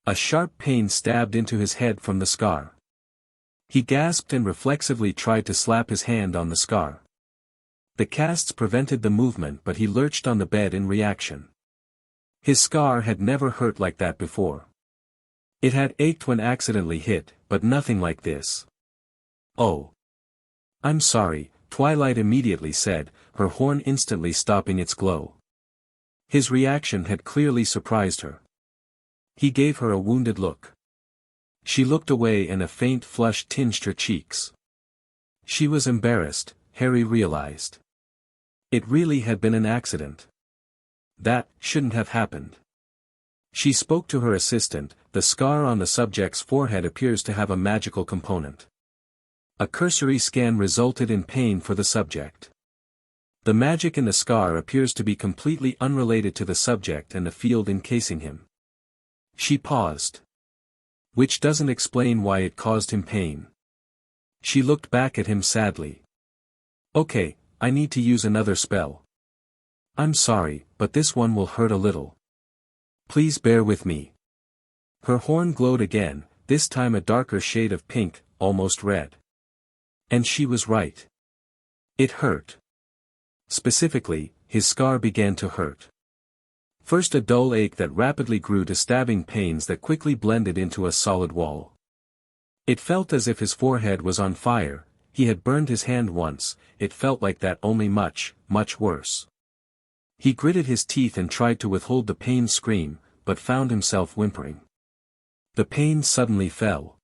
A sharp pain stabbed into his head from the scar. He gasped and reflexively tried to slap his hand on the scar. The casts prevented the movement, but he lurched on the bed in reaction. His scar had never hurt like that before. It had ached when accidentally hit, but nothing like this. "Oh. I'm sorry," Twilight immediately said, her horn instantly stopping its glow. His reaction had clearly surprised her. He gave her a wounded look. She looked away and a faint flush tinged her cheeks. She was embarrassed, Harry realized. It really had been an accident. That shouldn't have happened. She spoke to her assistant. The scar on the subject's forehead appears to have a magical component. A cursory scan resulted in pain for the subject. The magic in the scar appears to be completely unrelated to the subject and the field encasing him. She paused. Which doesn't explain why it caused him pain. She looked back at him sadly. "Okay, I need to use another spell. I'm sorry, but this one will hurt a little. Please bear with me." Her horn glowed again, this time a darker shade of pink, almost red. And she was right. It hurt. Specifically, his scar began to hurt. First a dull ache that rapidly grew to stabbing pains that quickly blended into a solid wall. It felt as if his forehead was on fire. He had burned his hand once. It felt like that, only much, much worse. He gritted his teeth and tried to withhold the pain scream, but found himself whimpering. The pain suddenly fell.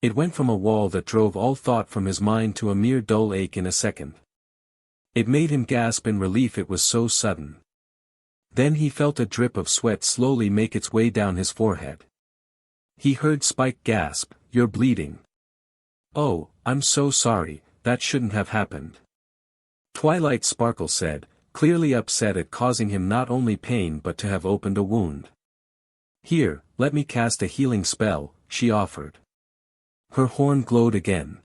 It went from a wall that drove all thought from his mind to a mere dull ache in a second. It made him gasp in relief, it was so sudden. Then he felt a drip of sweat slowly make its way down his forehead. He heard Spike gasp, "You're bleeding." "Oh, I'm so sorry, that shouldn't have happened." Twilight Sparkle said, clearly upset at causing him not only pain but to have opened a wound. "Here, let me cast a healing spell," she offered. Her horn glowed again.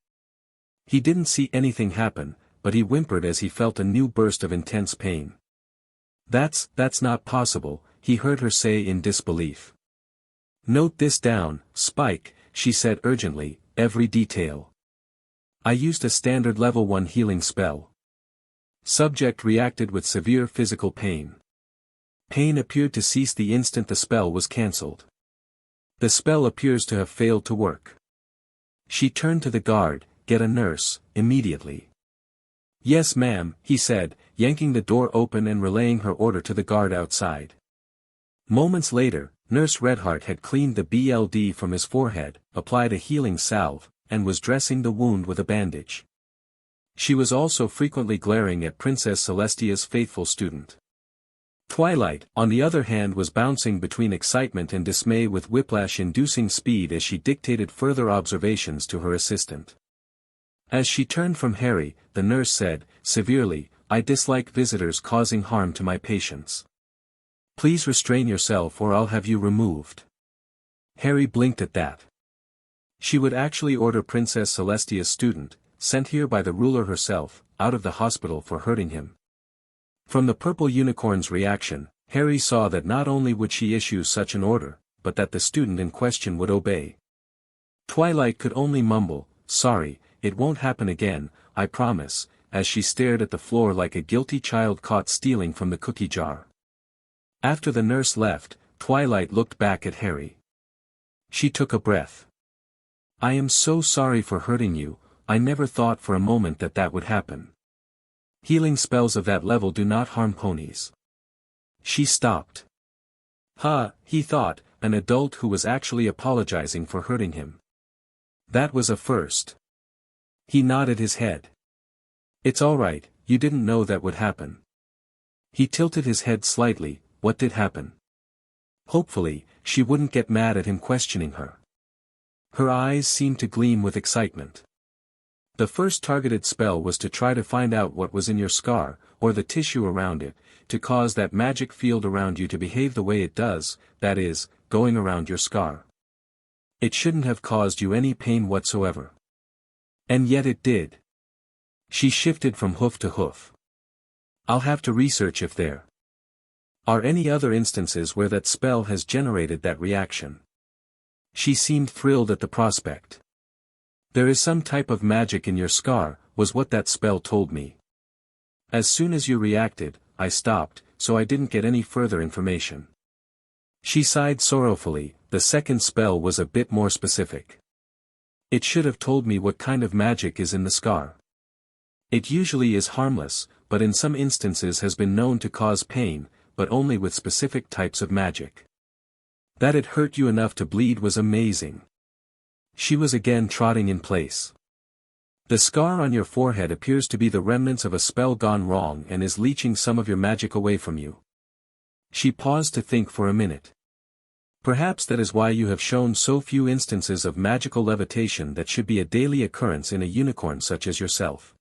He didn't see anything happen, but he whimpered as he felt a new burst of intense pain. That's not possible," he heard her say in disbelief. "Note this down, Spike," she said urgently, "every detail. I used a standard level 1 healing spell. Subject reacted with severe physical pain. Pain appeared to cease the instant the spell was cancelled. The spell appears to have failed to work." She turned to the guard, "Get a nurse, immediately." "Yes ma'am," he said, yanking the door open and relaying her order to the guard outside. Moments later, Nurse Redheart had cleaned the BLD from his forehead, applied a healing salve, and was dressing the wound with a bandage. She was also frequently glaring at Princess Celestia's faithful student. Twilight, on the other hand, was bouncing between excitement and dismay with whiplash-inducing speed as she dictated further observations to her assistant. As she turned from Harry, the nurse said, severely, "I dislike visitors causing harm to my patients. Please restrain yourself or I'll have you removed." Harry blinked at that. She would actually order Princess Celestia's student, sent here by the ruler herself, out of the hospital for hurting him. From the purple unicorn's reaction, Harry saw that not only would she issue such an order, but that the student in question would obey. Twilight could only mumble, "Sorry, it won't happen again, I promise," as she stared at the floor like a guilty child caught stealing from the cookie jar. After the nurse left, Twilight looked back at Harry. She took a breath. "I am so sorry for hurting you, I never thought for a moment that that would happen. Healing spells of that level do not harm ponies." She stopped. He thought, an adult who was actually apologizing for hurting him. That was a first. He nodded his head. "It's all right, you didn't know that would happen." He tilted his head slightly. What did happen? Hopefully, she wouldn't get mad at him questioning her. Her eyes seemed to gleam with excitement. "The first targeted spell was to try to find out what was in your scar, or the tissue around it, to cause that magic field around you to behave the way it does, that is, going around your scar. It shouldn't have caused you any pain whatsoever. And yet it did." She shifted from hoof to hoof. "I'll have to research if there are any other instances where that spell has generated that reaction." She seemed thrilled at the prospect. "There is some type of magic in your scar, was what that spell told me. As soon as you reacted, I stopped, so I didn't get any further information." She sighed sorrowfully. The second spell was a bit more specific. "It should have told me what kind of magic is in the scar. It usually is harmless, but in some instances has been known to cause pain, but only with specific types of magic. That it hurt you enough to bleed was amazing." She was again trotting in place. "The scar on your forehead appears to be the remnants of a spell gone wrong and is leeching some of your magic away from you." She paused to think for a minute. "Perhaps that is why you have shown so few instances of magical levitation that should be a daily occurrence in a unicorn such as yourself.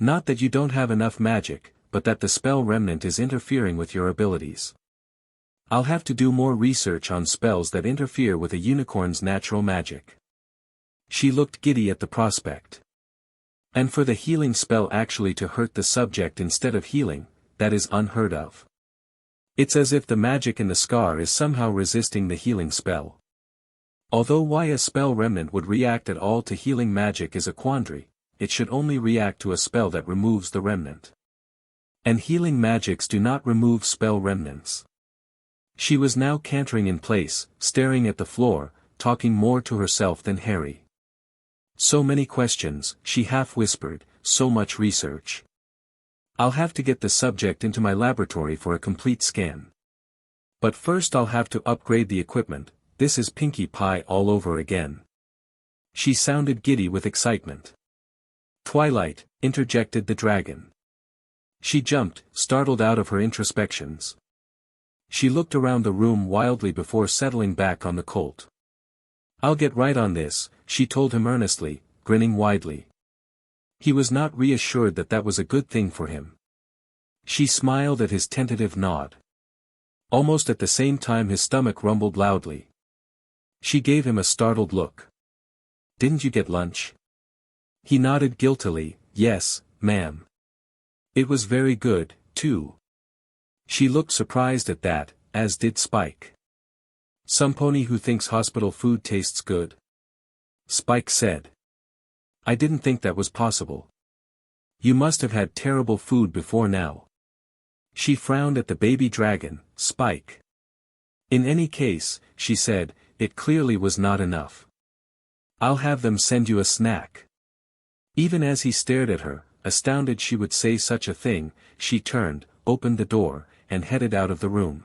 Not that you don't have enough magic, but that the spell remnant is interfering with your abilities. I'll have to do more research on spells that interfere with a unicorn's natural magic." She looked giddy at the prospect. "And for the healing spell actually to hurt the subject instead of healing, that is unheard of. It's as if the magic in the scar is somehow resisting the healing spell. Although why a spell remnant would react at all to healing magic is a quandary, it should only react to a spell that removes the remnant. And healing magics do not remove spell remnants." She was now cantering in place, staring at the floor, talking more to herself than Harry. "So many questions," she half whispered, "so much research. I'll have to get the subject into my laboratory for a complete scan. But first I'll have to upgrade the equipment. This is Pinkie Pie all over again." She sounded giddy with excitement. "Twilight," interjected the dragon. She jumped, startled out of her introspections. She looked around the room wildly before settling back on the colt. "I'll get right on this," she told him earnestly, grinning widely. He was not reassured that that was a good thing for him. She smiled at his tentative nod. Almost at the same time his stomach rumbled loudly. She gave him a startled look. "Didn't you get lunch?" He nodded guiltily, "Yes, ma'am. It was very good, too." She looked surprised at that, as did Spike. "Some pony who thinks hospital food tastes good," Spike said. "I didn't think that was possible. You must have had terrible food before now." She frowned at the baby dragon, Spike. "In any case," she said, "it clearly was not enough. I'll have them send you a snack." Even as he stared at her, astounded she would say such a thing, she turned, opened the door, and headed out of the room.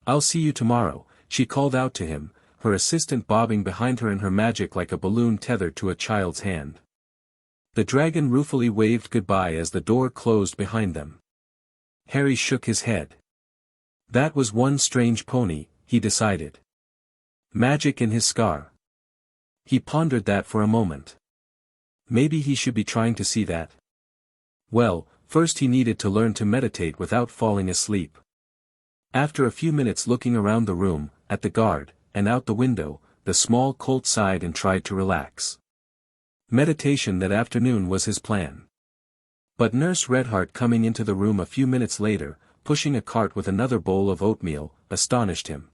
"I'll see you tomorrow," she called out to him, her assistant bobbing behind her in her magic like a balloon tethered to a child's hand. The dragon ruefully waved goodbye as the door closed behind them. Harry shook his head. That was one strange pony, he decided. Magic in his scar. He pondered that for a moment. Maybe he should be trying to see that. Well, first he needed to learn to meditate without falling asleep. After a few minutes looking around the room, at the guard, and out the window, the small colt sighed and tried to relax. Meditation that afternoon was his plan. But Nurse Redheart coming into the room a few minutes later, pushing a cart with another bowl of oatmeal, astonished him.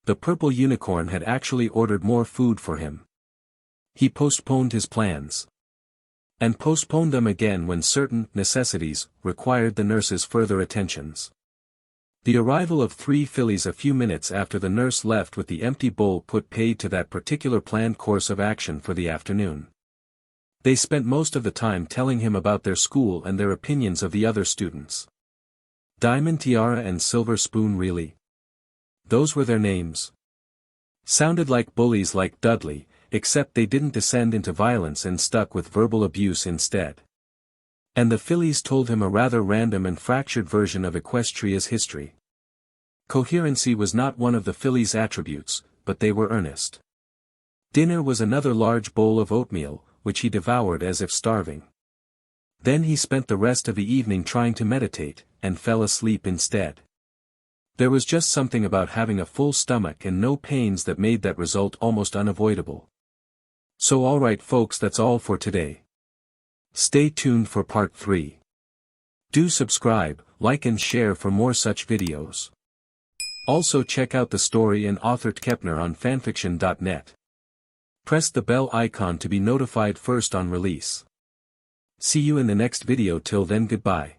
The purple unicorn had actually ordered more food for him. He postponed his plans. And postponed them again when certain necessities required the nurse's further attentions. The arrival of 3 fillies a few minutes after the nurse left with the empty bowl put paid to that particular planned course of action for the afternoon. They spent most of the time telling him about their school and their opinions of the other students. Diamond Tiara and Silver Spoon, really? Those were their names. Sounded like bullies like Dudley, except they didn't descend into violence and stuck with verbal abuse instead. And the fillies told him a rather random and fractured version of Equestria's history. Coherency was not one of the fillies' attributes, but they were earnest. Dinner was another large bowl of oatmeal, which he devoured as if starving. Then he spent the rest of the evening trying to meditate, and fell asleep instead. There was just something about having a full stomach and no pains that made that result almost unavoidable. So alright folks, that's all for today. Stay tuned for part 3. Do subscribe, like and share for more such videos. Also check out the story and author tkepner on fanfiction.net. Press the bell icon to be notified first on release. See you in the next video. Till then, goodbye.